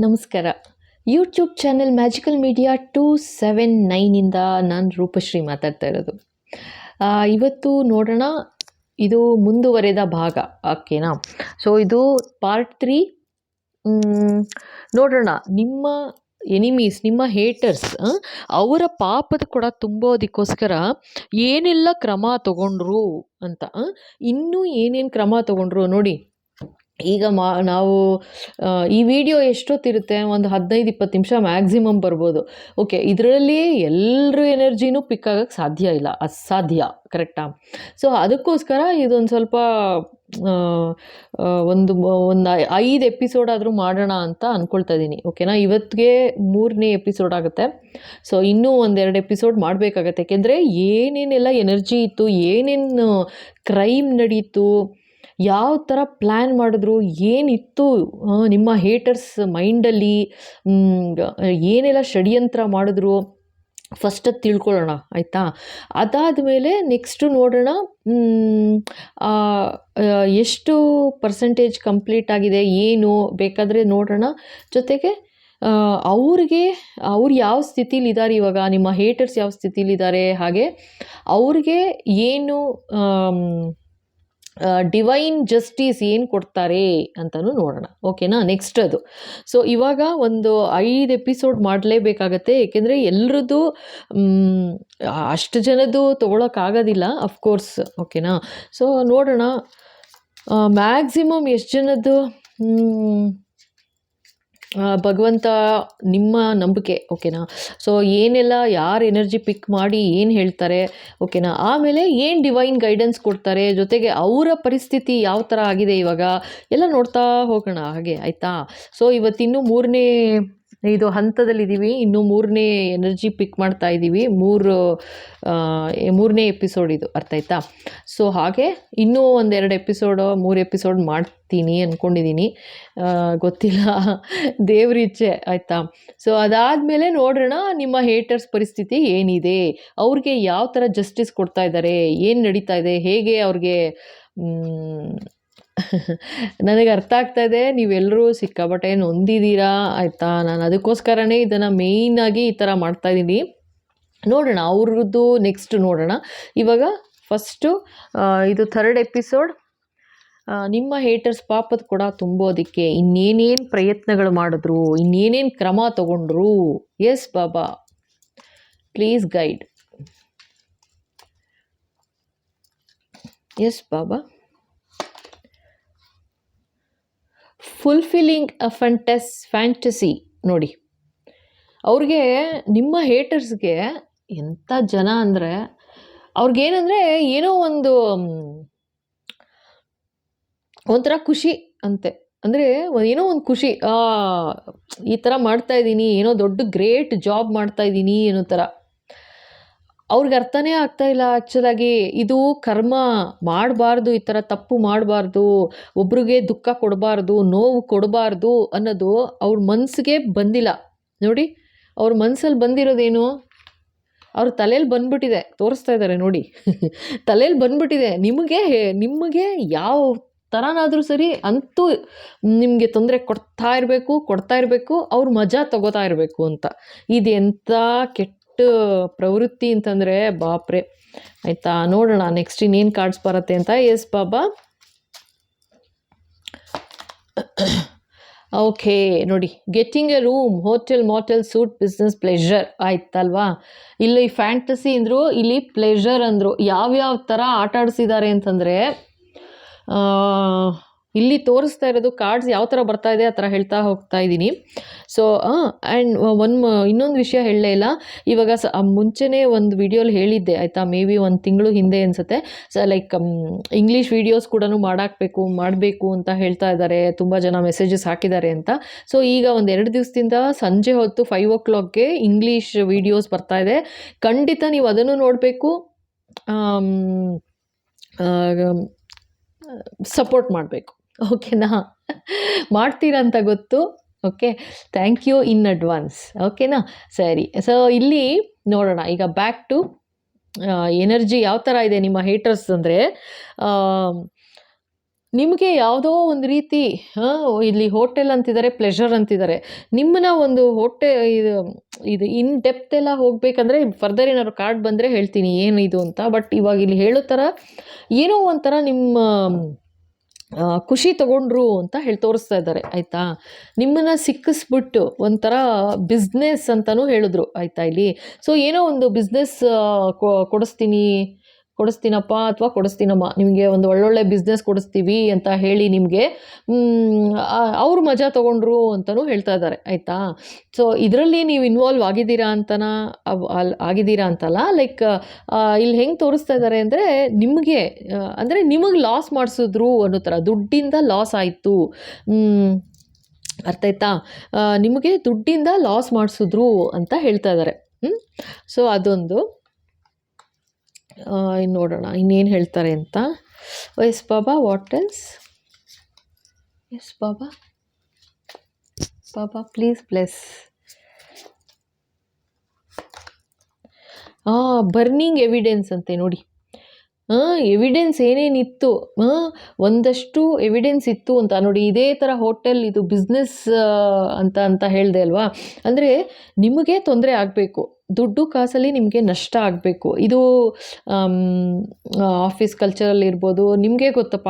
ನಮಸ್ಕಾರ. YouTube channel magical media 279ಇಂದ ನಾನು ರೂಪಶ್ರೀ ಮಾತಾಡ್ತಾ ಇರೋದು. ಇವತ್ತು ನೋಡೋಣ, ಇದು ಮುಂದುವರೆದ ಭಾಗ. ಓಕೆನಾ? ಸೊ ಇದು ಪಾರ್ಟ್ 3. ನೋಡೋಣ, ನಿಮ್ಮ ಎನಿಮೀಸ್, ನಿಮ್ಮ ಹೇಟರ್ಸ್ ಅವರ ಪಾಪದ ಕೂಡ ತುಂಬೋದಕ್ಕೋಸ್ಕರ ಏನೆಲ್ಲ ಕ್ರಮ ತಗೊಂಡ್ರು ಅಂತ. ಇನ್ನೂ ಏನೇನು ಕ್ರಮ ತಗೊಂಡ್ರು ನೋಡಿ. ಈಗ ನಾವು ಈ ವಿಡಿಯೋ ಎಷ್ಟೊತ್ತಿರುತ್ತೆ, ಒಂದು 15-20 ನಿಮಿಷ ಮ್ಯಾಕ್ಸಿಮಮ್ ಬರ್ಬೋದು. ಓಕೆ, ಇದರಲ್ಲಿ ಎಲ್ಲರ ಎನರ್ಜಿನೂ ಪಿಕ್ ಆಗೋಕ್ಕೆ ಸಾಧ್ಯ ಇಲ್ಲ, ಅಸಾಧ್ಯ. ಕರೆಕ್ಟಾ? ಸೊ ಅದಕ್ಕೋಸ್ಕರ ಇದೊಂದು ಸ್ವಲ್ಪ ಒಂದು 5 ಎಪಿಸೋಡ್ ಆದರೂ ಮಾಡೋಣ ಅಂತ ಅಂದ್ಕೊಳ್ತಾ ಇದ್ದೀನಿ. ಓಕೆನಾ? ಇವತ್ತಿಗೆ 3ನೇ ಎಪಿಸೋಡ್ ಆಗುತ್ತೆ. ಸೊ ಇನ್ನೂ 1-2 ಎಪಿಸೋಡ್ ಮಾಡಬೇಕಾಗತ್ತೆ. ಯಾಕೆಂದರೆ ಏನೇನೆಲ್ಲ ಎನರ್ಜಿ ಇತ್ತು, ಏನೇನು ಕ್ರೈಮ್ ನಡೀತು, ಯಾವ ಥರ ಪ್ಲ್ಯಾನ್ ಮಾಡಿದ್ರು, ಏನಿತ್ತು ನಿಮ್ಮ ಹೇಟರ್ಸ್ ಮೈಂಡಲ್ಲಿ, ಏನೆಲ್ಲ ಷಡ್ಯಂತ್ರ ಮಾಡಿದ್ರು, ಫಸ್ಟ್ ಅದು ತಿಳ್ಕೊಳ್ಳೋಣ, ಆಯಿತಾ? ಅದಾದಮೇಲೆ ನೆಕ್ಸ್ಟು ನೋಡೋಣ ಎಷ್ಟು ಪರ್ಸೆಂಟೇಜ್ ಕಂಪ್ಲೀಟ್ ಆಗಿದೆ, ಏನು ಬೇಕಾದರೆ ನೋಡೋಣ. ಜೊತೆಗೆ ಅವ್ರು ಯಾವ ಸ್ಥಿತಿಲಿದ್ದಾರೆ ಇವಾಗ, ನಿಮ್ಮ ಹೇಟರ್ಸ್ ಯಾವ ಸ್ಥಿತಿಲಿದ್ದಾರೆ, ಹಾಗೆ ಅವ್ರಿಗೆ ಏನು ಡಿವೈನ್ ಜಸ್ಟಿಸ್ ಏನು ಕೊಡ್ತಾರೆ ಅಂತಲೂ ನೋಡೋಣ. ಓಕೆನಾ? ನೆಕ್ಸ್ಟ್ ಅದು. ಸೊ ಇವಾಗ ಒಂದು 5 ಎಪಿಸೋಡ್ ಮಾಡಲೇಬೇಕಾಗತ್ತೆ. ಏಕೆಂದರೆ ಎಲ್ಲರದ್ದು ಅಷ್ಟು ಜನದ್ದು ತೊಗೊಳಕ್ಕಾಗೋದಿಲ್ಲ, ಅಫ್ಕೋರ್ಸ್. ಓಕೆನಾ? ಸೊ ನೋಡೋಣ, ಮ್ಯಾಕ್ಸಿಮಮ್ ಎಷ್ಟು ಜನದ್ದು ಭಗವಂತ ನಿಮ್ಮ ನಂಬಿಕೆ. ಓಕೆನಾ? ಸೊ ಏನೆಲ್ಲ ಯಾರು ಎನರ್ಜಿ ಪಿಕ್ ಮಾಡಿ ಏನು ಹೇಳ್ತಾರೆ, ಓಕೆನಾ? ಆಮೇಲೆ ಏನು ಡಿವೈನ್ ಗೈಡೆನ್ಸ್ ಕೊಡ್ತಾರೆ, ಜೊತೆಗೆ ಅವರ ಪರಿಸ್ಥಿತಿ ಯಾವ ಥರ ಆಗಿದೆ ಇವಾಗ ಎಲ್ಲ ನೋಡ್ತಾ ಹೋಗೋಣ ಹಾಗೆ, ಆಯಿತಾ? ಸೊ ಇವತ್ತಿನ್ನೂ 3ನೇ ಇದು ಹಂತದಲ್ಲಿದ್ದೀವಿ. ಇನ್ನೂ 3ನೇ ಎನರ್ಜಿ ಪಿಕ್ ಮಾಡ್ತಾ ಇದ್ದೀವಿ. 3ನೇ ಎಪಿಸೋಡ್ ಇದು, ಅರ್ಥ ಆಯ್ತಾ? ಸೊ ಹಾಗೆ ಇನ್ನೂ 1-2 ಎಪಿಸೋಡು, 3 ಎಪಿಸೋಡ್ ಮಾಡ್ತೀನಿ ಅಂದ್ಕೊಂಡಿದ್ದೀನಿ. ಗೊತ್ತಿಲ್ಲ, ದೇವ್ರ ಇಚ್ಛೆ, ಆಯಿತಾ? ಸೊ ಅದಾದಮೇಲೆ ನೋಡೋಣ ನಿಮ್ಮ ಹೇಟರ್ಸ್ ಪರಿಸ್ಥಿತಿ ಏನಿದೆ, ಅವ್ರಿಗೆ ಯಾವ ಥರ ಜಸ್ಟಿಸ್ ಕೊಡ್ತಾ ಇದ್ದಾರೆ, ಏನು ನಡೀತಾ ಇದೆ, ಹೇಗೆ ಅವ್ರಿಗೆ ನನಗೆ ಅರ್ಥ ಆಗ್ತಾ ಇದೆ, ನೀವೆಲ್ಲರೂ ಸಿಕ್ಕಾಪಟ್ಟೆ ನೊಂದಿದ್ದೀರಾ, ಆಯಿತಾ? ನಾನು ಅದಕ್ಕೋಸ್ಕರನೇ ಇದನ್ನು ಮೇಯ್ನಾಗಿ ಈ ಥರ ಮಾಡ್ತಾಯಿದ್ದೀನಿ. ನೋಡೋಣ ಅವ್ರದ್ದು ನೆಕ್ಸ್ಟ್ ನೋಡೋಣ. ಇವಾಗ ಫಸ್ಟು ಇದು 3rd ಎಪಿಸೋಡ್. ನಿಮ್ಮ ಹೇಟರ್ಸ್ ಪಾಪದ ಕೂಡ ತುಂಬೋದಕ್ಕೆ ಇನ್ನೇನೇನು ಪ್ರಯತ್ನಗಳು ಮಾಡಿದ್ರು, ಇನ್ನೇನೇನು ಕ್ರಮ ತಗೊಂಡ್ರು. Yes baba, please guide. Yes baba. Fulfilling a fantasy. ನೋಡಿ, ಅವ್ರಿಗೆ, ನಿಮ್ಮ ಹೇಟರ್ಸ್ಗೆ ಎಂಥ ಜನ ಅಂದರೆ, ಅವ್ರಿಗೇನಂದರೆ ಏನೋ ಒಂಥರ ಖುಷಿ ಅಂತೆ. ಅಂದರೆ ಏನೋ ಒಂದು ಖುಷಿ, ಈ ಥರ ಮಾಡ್ತಾಯಿದ್ದೀನಿ, ಏನೋ ದೊಡ್ಡ ಗ್ರೇಟ್ ಜಾಬ್ ಮಾಡ್ತಾಯಿದ್ದೀನಿ ಅನ್ನೋ ಥರ. ಅವ್ರಿಗೆ ಅರ್ಥನೇ ಆಗ್ತಾ ಇಲ್ಲ ಆ್ಯಕ್ಚುಲಾಗಿ. ಇದು ಕರ್ಮ, ಮಾಡಬಾರ್ದು, ಈ ಥರ ತಪ್ಪು ಮಾಡಬಾರ್ದು, ಒಬ್ರಿಗೆ ದುಃಖ ಕೊಡಬಾರ್ದು, ನೋವು ಕೊಡಬಾರ್ದು ಅನ್ನೋದು ಅವ್ರ ಮನಸ್ಸಿಗೆ ಬಂದಿಲ್ಲ. ನೋಡಿ, ಅವ್ರ ಮನಸ್ಸಲ್ಲಿ ಬಂದಿರೋದೇನು, ಅವ್ರ ತಲೆಯಲ್ಲಿ ಬಂದ್ಬಿಟ್ಟಿದೆ. ತೋರಿಸ್ತಾ ಇದ್ದಾರೆ ನೋಡಿ, ತಲೆಯಲ್ಲಿ ಬಂದ್ಬಿಟ್ಟಿದೆ. ನಿಮಗೆ ಯಾವ ಥರನಾದರೂ ಸರಿ, ಅಂತೂ ನಿಮಗೆ ತೊಂದರೆ ಕೊಡ್ತಾ ಇರಬೇಕು, ಅವ್ರು ಮಜಾ ತಗೋತಾ ಇರಬೇಕು ಅಂತ. ಇದೆಂಥ ಕೆಟ್ಟ ಪ್ರವೃತ್ತಿ ಅಂತಂದರೆ ಬಾಪ್ರೆ, ಆಯಿತಾ? ನೋಡೋಣ ನೆಕ್ಸ್ಟ್ ಇನ್ನೇನು ಕಾರ್ಡ್ಸ್ ಬರುತ್ತೆ ಅಂತ. ಎಸ್ ಬಾಬಾ. ಓಕೆ, ನೋಡಿ, getting a room, hotel, motel, suite, business, pleasure, ಆಯ್ತಲ್ವಾ? ಇಲ್ಲಿ ಫ್ಯಾಂಟಸಿ ಅಂದರು, ಇಲ್ಲಿ ಪ್ಲೆಷರ್ ಅಂದರು. ಯಾವ್ಯಾವ ಥರ ಆಟ ಆಡಿಸಿದ್ದಾರೆ ಅಂತಂದರೆ, ಇಲ್ಲಿ ತೋರಿಸ್ತಾ ಇರೋದು ಕಾರ್ಡ್ಸ್ ಯಾವ ಥರ ಬರ್ತಾ ಇದೆ ಆ ಥರ ಹೇಳ್ತಾ ಹೋಗ್ತಾ ಇದ್ದೀನಿ. ಸೊ ಆ್ಯಂಡ್ ಇನ್ನೊಂದು ವಿಷಯ ಹೇಳಲೇ ಇಲ್ಲ. ಇವಾಗ ಮುಂಚೆನೇ ಒಂದು ವಿಡಿಯೋಲಿ ಹೇಳಿದ್ದೆ, ಆಯಿತಾ? ಮೇ ಬಿ 1 ತಿಂಗಳು ಹಿಂದೆ ಅನಿಸುತ್ತೆ. ಸೊ ಲೈಕ್ ಇಂಗ್ಲೀಷ್ ವೀಡಿಯೋಸ್ ಕೂಡ ಮಾಡಬೇಕು ಅಂತ ಹೇಳ್ತಾ ಇದ್ದಾರೆ, ತುಂಬ ಜನ ಮೆಸೇಜಸ್ ಹಾಕಿದ್ದಾರೆ ಅಂತ. ಸೊ ಈಗ 1-2 ದಿವಸದಿಂದ ಸಂಜೆ ಹೊತ್ತು 5 o'clockಗೆ ಇಂಗ್ಲೀಷ್ ವೀಡಿಯೋಸ್ ಬರ್ತಾ ಇದೆ. ಖಂಡಿತ ನೀವು ಅದನ್ನು ನೋಡಬೇಕು, ಸಪೋರ್ಟ್ ಮಾಡಬೇಕು. ಓಕೆನಾ? ಮಾಡ್ತೀರಾ ಅಂತ ಗೊತ್ತು. Okay, thank you in advance. ಓಕೆನಾ? ಸರಿ. ಸೊ ಇಲ್ಲಿ ನೋಡೋಣ, ಈಗ ಬ್ಯಾಕ್ ಟು ಎನರ್ಜಿ ಯಾವ ಥರ ಇದೆ ನಿಮ್ಮ ಹೇಟರ್ಸ್ ಅಂದರೆ, ನಿಮಗೆ ಯಾವುದೋ ಒಂದು ರೀತಿ ಇಲ್ಲಿ ಹೋಟೆಲ್ ಅಂತಿದ್ದಾರೆ, ಪ್ಲೆಷರ್ ಅಂತಿದ್ದಾರೆ. ನಿಮ್ಮನ್ನ ಒಂದು ಇದು ಇದು ಇನ್ ಡೆಪ್ತ್ ಎಲ್ಲ ಹೋಗಬೇಕಂದ್ರೆ ಫರ್ದರ್ ಏನಾದ್ರು ಕಾರ್ಡ್ ಬಂದರೆ ಹೇಳ್ತೀನಿ ಏನಿದು ಅಂತ. ಬಟ್ ಇವಾಗ ಇಲ್ಲಿ ಹೇಳೋ ಥರ ಏನೋ ಒಂಥರ ನಿಮ್ಮ ಖುಷಿ ತಗೊಂಡ್ರು ಅಂತ ಹೇಳಿ ತೋರಿಸ್ತಾ ಇದ್ದಾರೆ, ಆಯಿತಾ. ನಿಮ್ಮನ್ನು ಸಿಕ್ಕಿಸ್ಬಿಟ್ಟು ಒಂಥರ ಬಿಸ್ನೆಸ್ ಅಂತಲೂ ಹೇಳಿದ್ರು, ಆಯಿತಾ ಇಲ್ಲಿ. ಸೊ ಏನೋ ಒಂದು ಬಿಸ್ನೆಸ್ ಕೊಡಿಸ್ತೀನಪ್ಪ ಅಥವಾ ಕೊಡಿಸ್ತೀನಮ್ಮ, ನಿಮಗೆ ಒಂದು ಒಳ್ಳೊಳ್ಳೆ ಬಿಸ್ನೆಸ್ ಕೊಡಿಸ್ತೀವಿ ಅಂತ ಹೇಳಿ ನಿಮಗೆ ಅವರು ಮಜಾ ತೊಗೊಂಡ್ರು ಅಂತಲೂ ಹೇಳ್ತಾ ಇದ್ದಾರೆ, ಆಯಿತಾ. ಸೊ ಇದರಲ್ಲಿ ನೀವು ಇನ್ವಾಲ್ವ್ ಆಗಿದ್ದೀರಾ ಆಗಿದ್ದೀರಾ ಅಂತಲ್ಲ, ಲೈಕ್ ಇಲ್ಲಿ ಹೆಂಗೆ ತೋರಿಸ್ತಾ ಇದ್ದಾರೆ ಅಂದರೆ ನಿಮಗೆ ಅಂದರೆ ನಿಮಗೆ ಲಾಸ್ ಮಾಡಿಸಿದ್ರು ಅನ್ನೋ ಥರ, ದುಡ್ಡಿಂದ ಲಾಸ್ ಆಯಿತು, ಅರ್ಥ ಆಯ್ತಾ. ನಿಮಗೆ ದುಡ್ಡಿಂದ ಲಾಸ್ ಮಾಡಿಸಿದ್ರು ಅಂತ ಹೇಳ್ತಾ ಇದ್ದಾರೆ. ಸೊ ಅದೊಂದು ಇನ್ನು ನೋಡೋಣ ಇನ್ನೇನು ಹೇಳ್ತಾರೆ ಅಂತ. Yes Baba, what else? Yes baba, baba please bless. Burning evidence ಅಂತೆ ನೋಡಿ. ಎವಿಡೆನ್ಸ್ ಏನೇನಿತ್ತು, ಒಂದಷ್ಟು ಎವಿಡೆನ್ಸ್ ಇತ್ತು ಅಂತ ನೋಡಿ. ಇದೇ ಥರ ಹೋಟೆಲ್ ಇದು ಬಿಸ್ನೆಸ್ ಅಂತ ಹೇಳಿದೆ ಅಲ್ವಾ. ಅಂದರೆ ನಿಮಗೆ ತೊಂದರೆ ಆಗಬೇಕು, ದುಡ್ಡು ಕಾಸಲ್ಲಿ ನಿಮಗೆ ನಷ್ಟ ಆಗಬೇಕು. ಇದು ಆಫೀಸ್ ಕಲ್ಚರಲ್ಲಿ ಇರ್ಬೋದು, ನಿಮಗೆ ಗೊತ್ತಪ್ಪ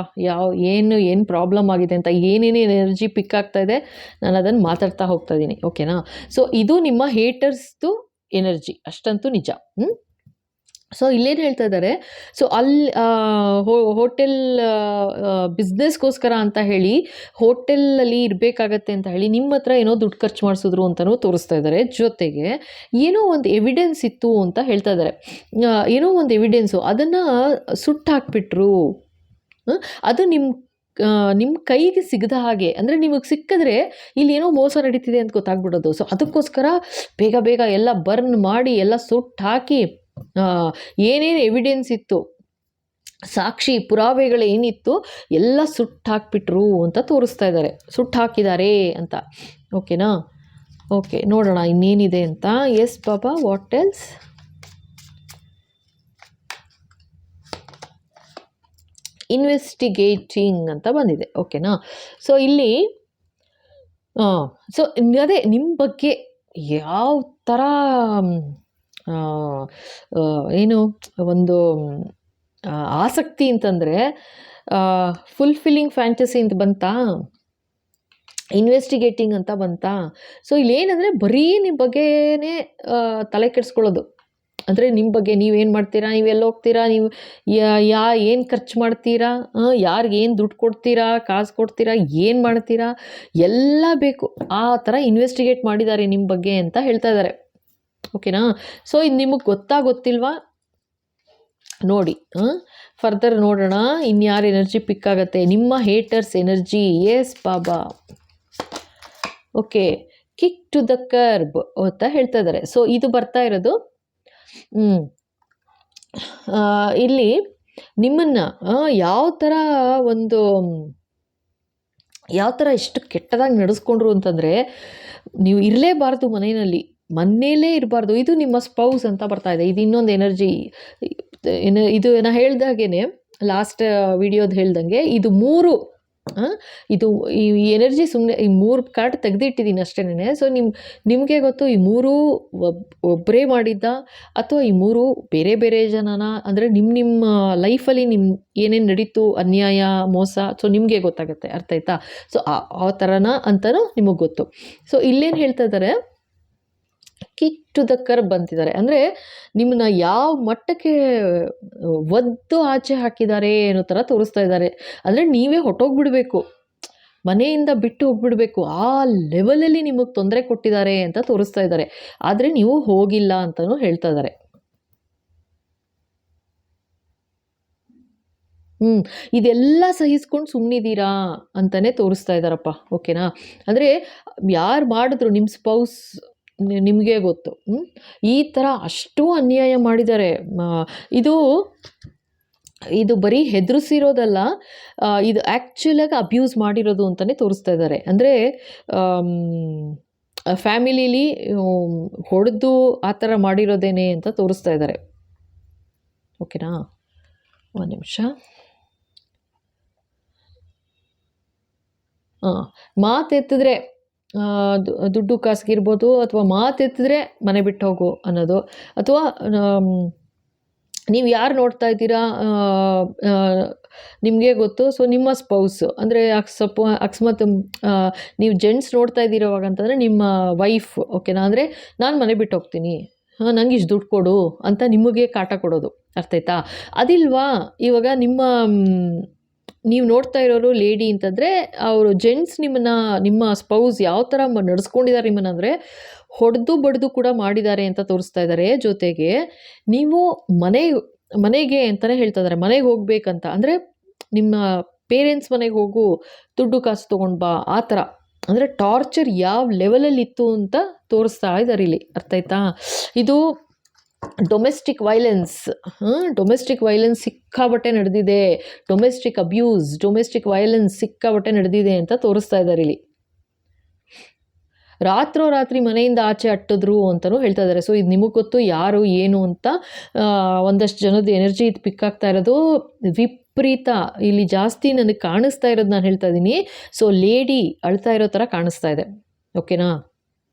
ಏನು ಪ್ರಾಬ್ಲಮ್ ಆಗಿದೆ ಅಂತ, ಏನೇನು ಎನರ್ಜಿ ಪಿಕ್ ಆಗ್ತಾ ಇದೆ, ನಾನು ಅದನ್ನು ಮಾತಾಡ್ತಾ ಹೋಗ್ತಾ ಇದ್ದೀನಿ, ಓಕೆನಾ. ಸೊ ಇದು ನಿಮ್ಮ ಹೇಟರ್ಸ್ದು ಎನರ್ಜಿ, ಅಷ್ಟಂತೂ ನಿಜ. ಸೊ ಇಲ್ಲೇನು ಹೇಳ್ತಾ ಇದ್ದಾರೆ, ಸೊ ಅಲ್ಲಿ ಹೋಟೆಲ್ ಬಿಸ್ನೆಸ್ಗೋಸ್ಕರ ಅಂತ ಹೇಳಿ ಹೋಟೆಲಲ್ಲಿ ಇರಬೇಕಾಗತ್ತೆ ಅಂತ ಹೇಳಿ ನಿಮ್ಮ ಹತ್ರ ಏನೋ ದುಡ್ಡು ಖರ್ಚು ಮಾಡಿಸಿದ್ರು ಅಂತಲೂ ತೋರಿಸ್ತಾ ಇದ್ದಾರೆ. ಜೊತೆಗೆ ಏನೋ ಒಂದು ಎವಿಡೆನ್ಸ್ ಇತ್ತು ಅಂತ ಹೇಳ್ತಾ ಇದ್ದಾರೆ. ಏನೋ ಒಂದು ಎವಿಡೆನ್ಸು ಅದನ್ನು ಸುಟ್ಟು ಹಾಕ್ಬಿಟ್ರು, ಅದು ನಿಮ್ಮ ಕೈಗೆ ಸಿಗದ ಹಾಗೆ, ಅಂದರೆ ನಿಮಗೆ ಸಿಕ್ಕಿದ್ರೆ ಇಲ್ಲಿ ಏನೋ ಮೋಸ ನಡೀತಿದೆ ಅಂತ ಗೊತ್ತಾಗ್ಬಿಡೋದು. ಸೊ ಅದಕ್ಕೋಸ್ಕರ ಬೇಗ ಬೇಗ ಎಲ್ಲ ಬರ್ನ್ ಮಾಡಿ ಎಲ್ಲ ಸುಟ್ಟು ಹಾಕಿ ಏನೇನು ಎವಿಡೆನ್ಸ್ ಇತ್ತು, ಸಾಕ್ಷಿ ಪುರಾವೆಗಳು ಏನಿತ್ತು ಎಲ್ಲ ಸುಟ್ಟು ಹಾಕ್ಬಿಟ್ರು ಅಂತ ತೋರಿಸ್ತಾ ಇದ್ದಾರೆ, ಸುಟ್ಟು ಹಾಕಿದ್ದಾರೆ ಅಂತ, ಓಕೆನಾ. ಓಕೆ, ನೋಡೋಣ ಇನ್ನೇನಿದೆ ಅಂತ. Yes Baba, what else? Investigating ಅಂತ ಬಂದಿದೆ, ಓಕೆನಾ. ಸೊ ಇಲ್ಲಿ ಸೊ ಅದೇ ನಿಮ್ಮ ಬಗ್ಗೆ ಯಾವ ಥರ ಏನು ಒಂದು ಆಸಕ್ತಿ ಅಂತಂದರೆ, ಫುಲ್ಫಿಲ್ಲಿಂಗ್ ಫ್ಯಾಂಟಸಿ ಅಂತ ಬಂತಾ, ಇನ್ವೆಸ್ಟಿಗೇಟಿಂಗ್ ಅಂತ ಬಂತಾ. ಸೊ ಇಲ್ಲೇನಂದರೆ ಬರೀ ನಿಮ್ಮ ಬಗ್ಗೆನೇ ತಲೆ ಕೆಡಿಸ್ಕೊಳ್ಳೋದು, ಅಂದರೆ ನಿಮ್ಮ ಬಗ್ಗೆ ನೀವೇನು ಮಾಡ್ತೀರಾ, ನೀವೆಲ್ಲ ಹೋಗ್ತೀರಾ, ನೀವು ಏನು ಖರ್ಚು ಮಾಡ್ತೀರಾ, ಯಾರಿಗೆ ಏನು ದುಡ್ಡು ಕೊಡ್ತೀರಾ, ಕಾಸು ಕೊಡ್ತೀರಾ, ಏನು ಮಾಡ್ತೀರಾ, ಎಲ್ಲ ಬೇಕು. ಆ ಥರ ಇನ್ವೆಸ್ಟಿಗೇಟ್ ಮಾಡಿದ್ದಾರೆ ನಿಮ್ಮ ಬಗ್ಗೆ ಅಂತ ಹೇಳ್ತಾ ಇದ್ದಾರೆ, ಓಕೆನಾ. ಸೊ ಇದು ನಿಮಗೆ ಗೊತ್ತಿಲ್ವಾ ನೋಡಿ, ಫರ್ದರ್ ನೋಡೋಣ ಇನ್ಯಾರು ಎನರ್ಜಿ ಪಿಕ್ ಆಗುತ್ತೆ. ನಿಮ್ಮ haters energy. Yes Baba, okay, kick to the curb ಅಂತ ಹೇಳ್ತಾ ಇದ್ದಾರೆ. ಸೊ ಇದು ಬರ್ತಾ ಇರೋದು ಇಲ್ಲಿ ನಿಮ್ಮನ್ನು ಯಾವ ಥರ ಎಷ್ಟು ಕೆಟ್ಟದಾಗಿ ನಡೆಸ್ಕೊಂಡ್ರು ಅಂತಂದರೆ, ನೀವು ಇರಲೇಬಾರ್ದು ಮನೆಯಲ್ಲೇ ಇರಬಾರ್ದು. ಇದು ನಿಮ್ಮ ಸ್ಪೌಸ್ ಅಂತ ಬರ್ತಾ ಇದೆ. ಇದು ಇನ್ನೊಂದು ಎನರ್ಜಿ. ಇದು ನಾ ಹೇಳ್ದಾಗೇ ಲಾಸ್ಟ್ ವಿಡಿಯೋದು ಹೇಳ್ದಂಗೆ ಇದು 3 ಇದು ಈ ಎನರ್ಜಿ ಸುಮ್ಮನೆ ಈ 3 ಕಾರ್ಡ್ ತೆಗೆದಿಟ್ಟಿದ್ದೀನಿ ಅಷ್ಟೇನೆ. ಸೊ ನಿಮಗೆ ಗೊತ್ತು ಈ 3 ಒಬ್ಬರೇ ಮಾಡಿದ್ದ ಅಥವಾ ಈ 3 ಬೇರೆ ಬೇರೆ ಜನನ, ಅಂದರೆ ನಿಮ್ಮ ಲೈಫಲ್ಲಿ ಏನೇನು ನಡೀತು, ಅನ್ಯಾಯ, ಮೋಸ, ಸೊ ನಿಮಗೆ ಗೊತ್ತಾಗುತ್ತೆ, ಅರ್ಥ ಆಯ್ತಾ. ಸೊ ಆ ಥರನ ಅಂತಲೂ ನಿಮಗೆ ಗೊತ್ತು. ಸೊ ಇಲ್ಲೇನು ಹೇಳ್ತಾ ಇದ್ದಾರೆ, ಕಿಕ್ ಟು ದ ಕರ್ಬ್ ಅಂತಿದ್ದಾರೆ. ಅಂದರೆ ನಿಮ್ಮನ್ನ ಯಾವ ಮಟ್ಟಕ್ಕೆ ಒದ್ದು ಆಚೆ ಹಾಕಿದ್ದಾರೆ ಅನ್ನೋ ಥರ ತೋರಿಸ್ತಾ ಇದ್ದಾರೆ. ಅಂದರೆ ನೀವೇ ಹೊಟ್ಟೋಗ್ಬಿಡ್ಬೇಕು, ಮನೆಯಿಂದ ಬಿಟ್ಟು ಹೋಗ್ಬಿಡ್ಬೇಕು, ಆ ಲೆವೆಲಲ್ಲಿ ನಿಮಗೆ ತೊಂದರೆ ಕೊಟ್ಟಿದ್ದಾರೆ ಅಂತ ತೋರಿಸ್ತಾ ಇದ್ದಾರೆ. ಆದರೆ ನೀವು ಹೋಗಿಲ್ಲ ಅಂತಲೂ ಹೇಳ್ತಾ ಇದ್ದಾರೆ. ಇದೆಲ್ಲ ಸಹಿಸ್ಕೊಂಡು ಸುಮ್ಮನಿದ್ದೀರಾ ಅಂತಲೇ ತೋರಿಸ್ತಾ ಇದ್ದಾರಪ್ಪ, ಓಕೆನಾ. ಅಂದರೆ ಯಾರು ಮಾಡಿದ್ರು ನಿಮ್ಮ ಸ್ಪೌಸ್ ನಿಮಗೆ ಗೊತ್ತು, ಈ ಥರ ಅಷ್ಟು ಅನ್ಯಾಯ ಮಾಡಿದ್ದಾರೆ. ಇದು ಬರೀ ಹೆದರಿಸಿರೋದಲ್ಲ, ಇದು ಆ್ಯಕ್ಚುಲಾಗಿ ಅಬ್ಯೂಸ್ ಮಾಡಿರೋದು ಅಂತಲೇ ತೋರಿಸ್ತಾ ಇದ್ದಾರೆ. ಅಂದರೆ ಫ್ಯಾಮಿಲಿಲಿ ಹೊಡೆದು ಆ ಥರ ಮಾಡಿರೋದೇನೆ ಅಂತ ತೋರಿಸ್ತಾ ಇದ್ದಾರೆ, ಓಕೆನಾ. ಒಂದು ನಿಮಿಷ. ಮಾತೆತ್ತಿದ್ರೆ ದುಡ್ಡು ಕಾಸಿಗಿರ್ಬೋದು, ಅಥವಾ ಮಾತೆತ್ತಿದ್ರೆ ಮನೆ ಬಿಟ್ಟು ಹೋಗು ಅನ್ನೋದು, ಅಥವಾ ನೀವು ಯಾರು ನೋಡ್ತಾ ಇದ್ದೀರಾ ನಿಮಗೆ ಗೊತ್ತು. ಸೊ ನಿಮ್ಮ ಸ್ಪೌಸು ಅಂದರೆ ಅಕಸ್ಮಾತ್ ನೀವು ಜೆಂಟ್ಸ್ ನೋಡ್ತಾ ಇದ್ದೀರೋವಾಗ ಅಂತಂದರೆ ನಿಮ್ಮ ವೈಫ್, ಓಕೆನಾ, ಅಂದರೆ ನಾನು ಮನೆ ಬಿಟ್ಟು ಹೋಗ್ತೀನಿ, ನಂಗೆ ಇಷ್ಟು ದುಡ್ಡು ಕೊಡು ಅಂತ ನಿಮಗೆ ಕಾಟ ಕೊಡೋದು. ಅರ್ಥ ಆಯ್ತಾ? ಅದಿಲ್ವಾ ಇವಾಗ ನೀವು ನೋಡ್ತಾ ಇರೋರು ಲೇಡಿ ಅಂತಂದರೆ ಅವರು ಜೆಂಟ್ಸ್ ನಿಮ್ಮ ಸ್ಪೌಸ್ ಯಾವ ಥರ ನಡೆಸ್ಕೊಂಡಿದ್ದಾರೆ ನಿಮ್ಮನ್ನಂದರೆ ಹೊಡೆದು ಬಡ್ದು ಕೂಡ ಮಾಡಿದ್ದಾರೆ ಅಂತ ತೋರಿಸ್ತಾ ಇದ್ದಾರೆ. ಜೊತೆಗೆ ನೀವು ಮನೆಗೆ ಅಂತಲೇ ಹೇಳ್ತಾ ಇದ್ದಾರೆ, ಮನೆಗೆ ಹೋಗ್ಬೇಕಂತ ಅಂದರೆ ನಿಮ್ಮ ಪೇರೆಂಟ್ಸ್ ಮನೆಗೆ ಹೋಗು, ದುಡ್ಡು ಕಾಸು ತೊಗೊಂಡು ಬಾ, ಆ ಥರ. ಅಂದರೆ ಟಾರ್ಚರ್ ಯಾವ ಲೆವೆಲಲ್ಲಿ ಇತ್ತು ಅಂತ ತೋರಿಸ್ತಾ ಇದ್ದಾರೆ ಇಲ್ಲಿ. ಅರ್ಥ ಆಯ್ತಾ? ಇದು ಡೊಮೆಸ್ಟಿಕ್ ವೈಲೆನ್ಸ್ ಸಿಕ್ಕಾಬಟ್ಟೆ ನಡೆದಿದೆ, ಡೊಮೆಸ್ಟಿಕ್ ಅಬ್ಯೂಸ್, ಡೊಮೆಸ್ಟಿಕ್ ವೈಲೆನ್ಸ್ ಸಿಕ್ಕಾಬಟ್ಟೆ ನಡೆದಿದೆ ಅಂತ ತೋರಿಸ್ತಾ ಇದ್ದಾರೆ ಇಲ್ಲಿ. ರಾತ್ರಿ ಮನೆಯಿಂದ ಆಚೆ ಅಟ್ಟಿದ್ರು ಅಂತಲೂ ಹೇಳ್ತಾ ಇದ್ದಾರೆ. ಸೊ ಇದು ನಿಮಗೆ ಗೊತ್ತು ಯಾರು ಏನು ಅಂತ. ಒಂದಷ್ಟು ಜನದ ಎನರ್ಜಿ ಇದು ಪಿಕ್ ಆಗ್ತಾ ಇರೋದು ವಿಪರೀತ. ಇಲ್ಲಿ ಜಾಸ್ತಿ ನನಗೆ ಕಾಣಿಸ್ತಾ ಇರೋದು ನಾನು ಹೇಳ್ತಾ ಇದ್ದೀನಿ. ಸೊ ಲೇಡಿ ಅಳ್ತಾ ಇರೋ ಥರ ಕಾಣಿಸ್ತಾ ಇದೆ, ಓಕೆನಾ.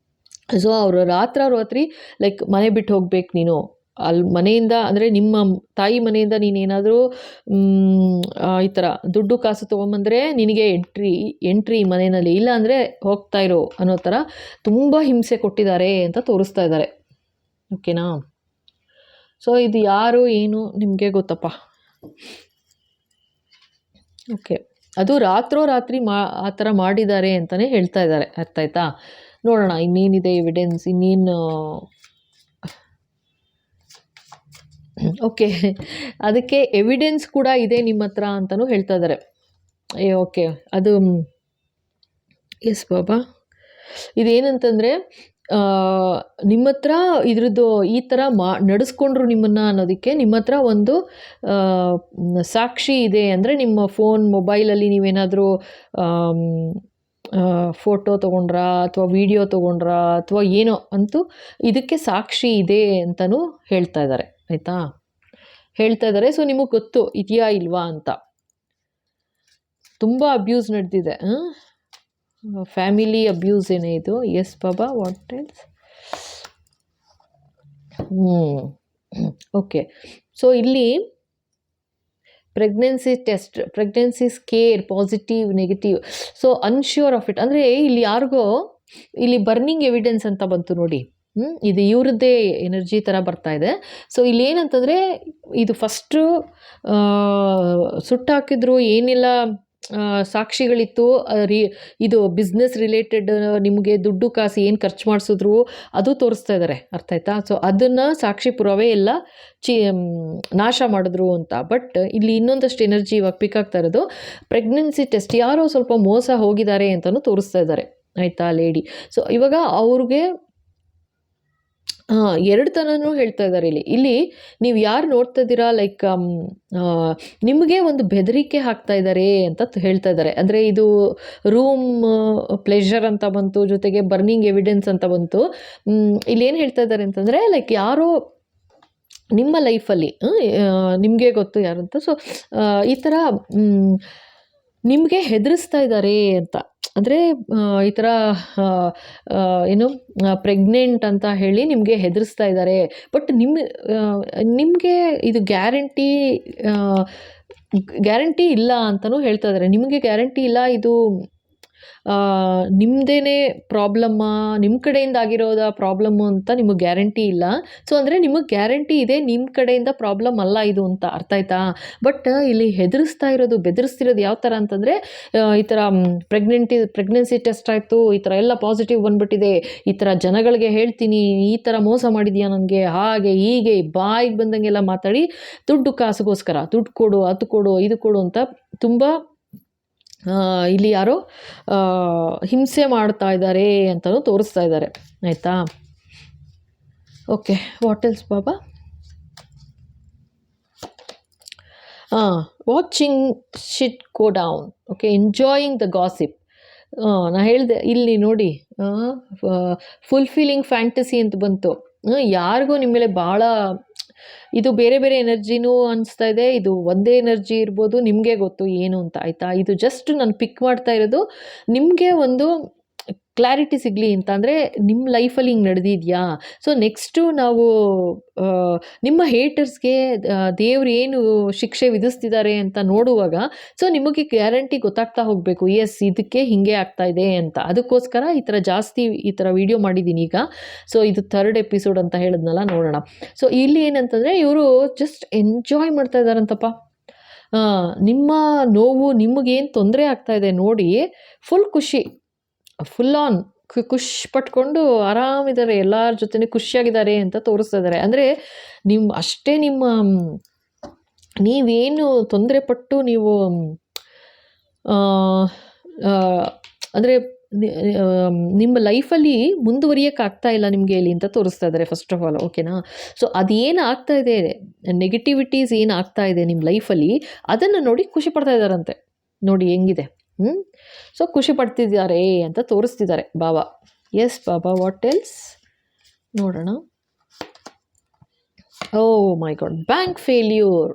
ಸೊ ಅವರು ರಾತ್ರಿ ಲೈಕ್ ಮನೆ ಬಿಟ್ಟು ಹೋಗ್ಬೇಕು ನೀನು, ಅಲ್ಲಿ ಮನೆಯಿಂದ ಅಂದರೆ ನಿಮ್ಮ ತಾಯಿ ಮನೆಯಿಂದ ನೀನೇನಾದರೂ ಈ ಥರ ದುಡ್ಡು ಕಾಸು ತೊಗೊಂಬಂದರೆ ನಿನಗೆ ಎಂಟ್ರಿ ಮನೆಯಲ್ಲಿ, ಇಲ್ಲ ಅಂದರೆ ಹೋಗ್ತಾ ಇರೋ ಅನ್ನೋ ಥರ ತುಂಬ ಹಿಂಸೆ ಕೊಟ್ಟಿದ್ದಾರೆ ಅಂತ ತೋರಿಸ್ತಾ ಇದ್ದಾರೆ, ಓಕೆನಾ. ಸೊ ಇದು ಯಾರು ಏನು ನಿಮಗೆ ಗೊತ್ತಪ್ಪ, ಓಕೆ. ಅದು ರಾತ್ರಿ ಆ ಥರ ಮಾಡಿದ್ದಾರೆ ಅಂತಲೇ ಹೇಳ್ತಾ ಇದ್ದಾರೆ. ಅರ್ಥ ಆಯ್ತಾ? ನೋಡೋಣ ಇನ್ನೇನಿದೆ ಎವಿಡೆನ್ಸ್, ಇನ್ನೇನು. ಓಕೆ, ಅದಕ್ಕೆ ಎವಿಡೆನ್ಸ್ ಕೂಡ ಇದೆ ನಿಮ್ಮ ಹತ್ರ ಅಂತಲೂ ಹೇಳ್ತಾ ಇದ್ದಾರೆ. ಓಕೆ, ಅದು ಎಸ್ ಬಾಬಾ. ಇದೇನಂತಂದರೆ ನಿಮ್ಮ ಹತ್ರ ಇದ್ರದ್ದು ಈ ಥರ ನಡೆಸ್ಕೊಂಡ್ರು ನಿಮ್ಮನ್ನು ಅನ್ನೋದಕ್ಕೆ ನಿಮ್ಮ ಹತ್ರ ಒಂದು ಸಾಕ್ಷಿ ಇದೆ. ಅಂದರೆ ನಿಮ್ಮ ಮೊಬೈಲಲ್ಲಿ ನೀವೇನಾದರೂ ಫೋಟೋ ತೊಗೊಂಡ್ರಾ ಅಥವಾ ವಿಡಿಯೋ ತೊಗೊಂಡ್ರಾ ಅಥವಾ ಏನೋ ಅಂತೂ ಇದಕ್ಕೆ ಸಾಕ್ಷಿ ಇದೆ ಅಂತಲೂ ಹೇಳ್ತಾ ಇದ್ದಾರೆ. ಆಯಿತಾ? ಹೇಳ್ತಾ ಇದ್ದಾರೆ. ಸೊ ನಿಮಗೆ ಗೊತ್ತು ಇದೆಯಾ ಇಲ್ವಾ ಅಂತ. ತುಂಬ ಅಬ್ಯೂಸ್ ನಡೆದಿದೆ, ಫ್ಯಾಮಿಲಿ ಅಬ್ಯೂಸ್ ಏನೇ ಇದು. Yes Baba, what else? Okay. So ಇಲ್ಲಿ pregnancy test, pregnancy scare, positive, negative. So unsure of it ಅಂದರೆ ಇಲ್ಲಿ ಯಾರಿಗೋ ಇಲ್ಲಿ ಬರ್ನಿಂಗ್ ಎವಿಡೆನ್ಸ್ ಅಂತ ಬಂತು ನೋಡಿ. ಇದು ಇವ್ರದ್ದೇ ಎನರ್ಜಿ ಥರ ಬರ್ತಾ ಇದೆ. ಸೊ ಇಲ್ಲಿ ಏನಂತಂದರೆ ಇದು ಫಸ್ಟು ಸುಟ್ಟಾಕಿದ್ರು, ಏನೆಲ್ಲ ಸಾಕ್ಷಿಗಳಿತ್ತು, ಇದು ಬಿಸ್ನೆಸ್ ರಿಲೇಟೆಡ್ ನಿಮಗೆ ದುಡ್ಡು ಕಾಸು ಏನು ಖರ್ಚು ಮಾಡಿಸಿದ್ರು ಅದು ತೋರಿಸ್ತಾ ಇದ್ದಾರೆ. ಅರ್ಥ ಆಯ್ತಾ? ಸೊ ಅದನ್ನು ಸಾಕ್ಷಿ ಪುರಾವೆ ಎಲ್ಲ ನಾಶ ಮಾಡಿದ್ರು ಅಂತ. ಬಟ್ ಇಲ್ಲಿ ಇನ್ನೊಂದಷ್ಟು ಎನರ್ಜಿ ಇವಾಗ ಪಿಕ್ ಆಗ್ತಾ ಇರೋದು ಪ್ರೆಗ್ನೆನ್ಸಿ ಟೆಸ್ಟ್, ಯಾರೋ ಸ್ವಲ್ಪ ಮೋಸ ಹೋಗಿದ್ದಾರೆ ಅಂತಲೂ ತೋರಿಸ್ತಾ ಇದ್ದಾರೆ. ಆಯಿತಾ ಲೇಡಿ? ಸೊ ಇವಾಗ ಅವ್ರಿಗೆ ಎರಡು ಥರನೂ ಹೇಳ್ತಾ ಇದ್ದಾರೆ ಇಲ್ಲಿ ನೀವು ಯಾರು ನೋಡ್ತಾ ಇದ್ದೀರಾ, ಲೈಕ್ ನಿಮಗೆ ಒಂದು ಬೆದರಿಕೆ ಹಾಕ್ತಾ ಇದ್ದಾರೆ ಅಂತ ಹೇಳ್ತಾ ಇದ್ದಾರೆ. ಅಂದರೆ ಇದು ರೂಮ್ ಪ್ಲೆಷರ್ ಅಂತ ಬಂತು, ಜೊತೆಗೆ ಬರ್ನಿಂಗ್ ಎವಿಡೆನ್ಸ್ ಅಂತ ಬಂತು. ಇಲ್ಲಿ ಏನು ಹೇಳ್ತಾ ಇದ್ದಾರೆ ಅಂತಂದರೆ ಲೈಕ್ ಯಾರೋ ನಿಮ್ಮ ಲೈಫಲ್ಲಿ ನಿಮಗೆ ಗೊತ್ತು ಯಾರಂತ. ಸೊ ಈ ಥರ ನಿಮಗೆ ಹೆದರಿಸ್ತಾ ಇದ್ದಾರೆ ಅಂತ. ಅಂದರೆ ಈ ಥರ ಏನು ಪ್ರೆಗ್ನೆಂಟ್ ಅಂತ ಹೇಳಿ ನಿಮಗೆ ಹೆದರಿಸ್ತಾ ಇದ್ದಾರೆ. ಬಟ್ ನಿಮಗೆ ಇದು ಗ್ಯಾರಂಟಿ ಇಲ್ಲ ಅಂತಲೂ ಹೇಳ್ತಾ ಇದ್ದಾರೆ. ನಿಮಗೆ ಗ್ಯಾರಂಟಿ ಇಲ್ಲ, ಇದು ನಿಮ್ಮದೇ ಪ್ರಾಬ್ಲಮ್ಮಾ, ನಿಮ್ಮ ಕಡೆಯಿಂದ ಆಗಿರೋದ ಪ್ರಾಬ್ಲಮ್ಮು ಅಂತ ನಿಮಗೆ ಗ್ಯಾರಂಟಿ ಇಲ್ಲ. ಸೊ ಅಂದರೆ ನಿಮಗೆ ಗ್ಯಾರಂಟಿ ಇದೆ, ನಿಮ್ಮ ಕಡೆಯಿಂದ ಪ್ರಾಬ್ಲಮ್ ಅಲ್ಲ ಇದು ಅಂತ. ಅರ್ಥ ಆಯ್ತಾ? ಬಟ್ ಇಲ್ಲಿ ಬೆದರಿಸ್ತಿರೋದು ಯಾವ ಥರ ಅಂತಂದರೆ ಈ ಥರ ಪ್ರೆಗ್ನೆನ್ಸಿ ಟೆಸ್ಟ್ ಆಯಿತು, ಈ ಥರ ಎಲ್ಲ ಪಾಸಿಟಿವ್ ಬಂದುಬಿಟ್ಟಿದೆ, ಈ ಥರ ಜನಗಳಿಗೆ ಹೇಳ್ತೀನಿ, ಈ ಥರ ಮೋಸ ಮಾಡಿದ್ಯಾ ನನಗೆ, ಹಾಗೆ ಹೀಗೆ ಬಾಯಿಗೆ ಬಂದಂಗೆಲ್ಲ ಮಾತಾಡಿ ದುಡ್ಡು ಕಾಸಿಗೋಸ್ಕರ ದುಡ್ಡು ಕೊಡು, ಅದು ಕೊಡು, ಇದು ಕೊಡು ಅಂತ ತುಂಬ ಇಲ್ಲಿ ಯಾರೋ ಹಿಂಸೆ ಮಾಡ್ತಾ ಇದ್ದಾರೆ ಅಂತಲೂ ತೋರಿಸ್ತಾ ಇದ್ದಾರೆ. ಆಯಿತಾ? Okay, what else Baba? Watching shit go down. Okay, enjoying the gossip. ನಾನು ಹೇಳಿದೆ ಇಲ್ಲಿ ನೋಡಿ, ಫುಲ್ಫಿಲಿಂಗ್ ಫ್ಯಾಂಟಸಿ ಅಂತ ಬಂತು. ಯಾರಿಗೂ ನಿಮ್ಮ ಮೇಲೆ ಭಾಳ ಇದು ಬೇರೆ ಬೇರೆ ಎನರ್ಜಿನೂ ಅನಿಸ್ತಾ ಇದೆ, ಇದು ಒಂದೇ ಎನರ್ಜಿ ಇರ್ಬೋದು, ನಿಮಗೆ ಗೊತ್ತು ಏನು ಅಂತ, ಆಯಿತಾ. ಇದು ಜಸ್ಟ್ ನಾನು ಪಿಕ್ ಮಾಡ್ತಾ ಇರೋದು ನಿಮಗೆ ಒಂದು ಕ್ಲಾರಿಟಿ ಸಿಗಲಿ ಅಂತ. ಅಂದರೆ ನಿಮ್ಮ ಲೈಫಲ್ಲಿ ಹಿಂಗೆ ನಡೆದಿದೆಯಾ. ಸೊ ನೆಕ್ಸ್ಟು ನಾವು ನಿಮ್ಮ ಹೇಟರ್ಸ್ಗೆ ದೇವ್ರು ಏನು ಶಿಕ್ಷೆ ವಿಧಿಸ್ತಿದ್ದಾರೆ ಅಂತ ನೋಡುವಾಗ ಸೊ ನಿಮಗೆ ಗ್ಯಾರಂಟಿ ಗೊತ್ತಾಗ್ತಾ ಹೋಗಬೇಕು, ಎಸ್ ಇದಕ್ಕೆ ಹೀಗೆ ಆಗ್ತಾ ಇದೆ ಅಂತ. ಅದಕ್ಕೋಸ್ಕರ ಈ ಥರ ಜಾಸ್ತಿ ಈ ಥರ ವೀಡಿಯೋ ಮಾಡಿದ್ದೀನಿ ಈಗ. ಸೊ ಇದು 3rd ಎಪಿಸೋಡ್ ಅಂತ ಹೇಳಿದ್ನಲ್ಲ, ನೋಡೋಣ. ಸೊ ಇಲ್ಲಿ ಏನಂತಂದರೆ ಇವರು ಜಸ್ಟ್ ಎಂಜಾಯ್ ಮಾಡ್ತಾ ಇದ್ದಾರಂತಪ್ಪ. ನಿಮ್ಮ ನೋವು, ನಿಮಗೇನು ತೊಂದರೆ ಆಗ್ತಾ ಇದೆ ನೋಡಿ, ಫುಲ್ ಖುಷಿ, ಫುಲ್ ಆನ್ ಖುಷ್ ಪಟ್ಕೊಂಡು ಆರಾಮಿದ್ದಾರೆ, ಎಲ್ಲರ ಜೊತೆ ಖುಷಿಯಾಗಿದ್ದಾರೆ ಅಂತ ತೋರಿಸ್ತಾ ಇದ್ದಾರೆ. ಅಂದರೆ ಅಷ್ಟೇ ನೀವೇನು ತೊಂದರೆ ಪಟ್ಟು ನೀವು ಅಂದರೆ ನಿಮ್ಮ ಲೈಫಲ್ಲಿ ಮುಂದುವರಿಯೋಕ್ಕಾಗ್ತಾ ಇಲ್ಲ ನಿಮಗೆ ಇಲ್ಲಿ ಅಂತ ತೋರಿಸ್ತಾ ಇದ್ದಾರೆ ಫಸ್ಟ್ ಆಫ್ ಆಲ್, ಓಕೆನಾ. ಸೊ ಅದೇನು ಆಗ್ತಾ ಇದೆ, ನೆಗೆಟಿವಿಟೀಸ್ ಏನು ಆಗ್ತಾ ಇದೆ ನಿಮ್ಮ ಲೈಫಲ್ಲಿ, ಅದನ್ನು ನೋಡಿ ಖುಷಿ ಪಡ್ತಾ ಇದ್ದಾರಂತೆ. ನೋಡಿ ಹೆಂಗಿದೆ. ಸೊ ಖುಷಿ ಪಡ್ತಿದ್ದಾರೆ ಅಂತ ತೋರಿಸ್ತಿದ್ದಾರೆ ಬಾಬಾ. ಎಸ್ ಬಾಬಾ, ವಾಟ್ ಎಲ್ಸ್ ನೋಡೋಣ. ಓ my god, bank failure.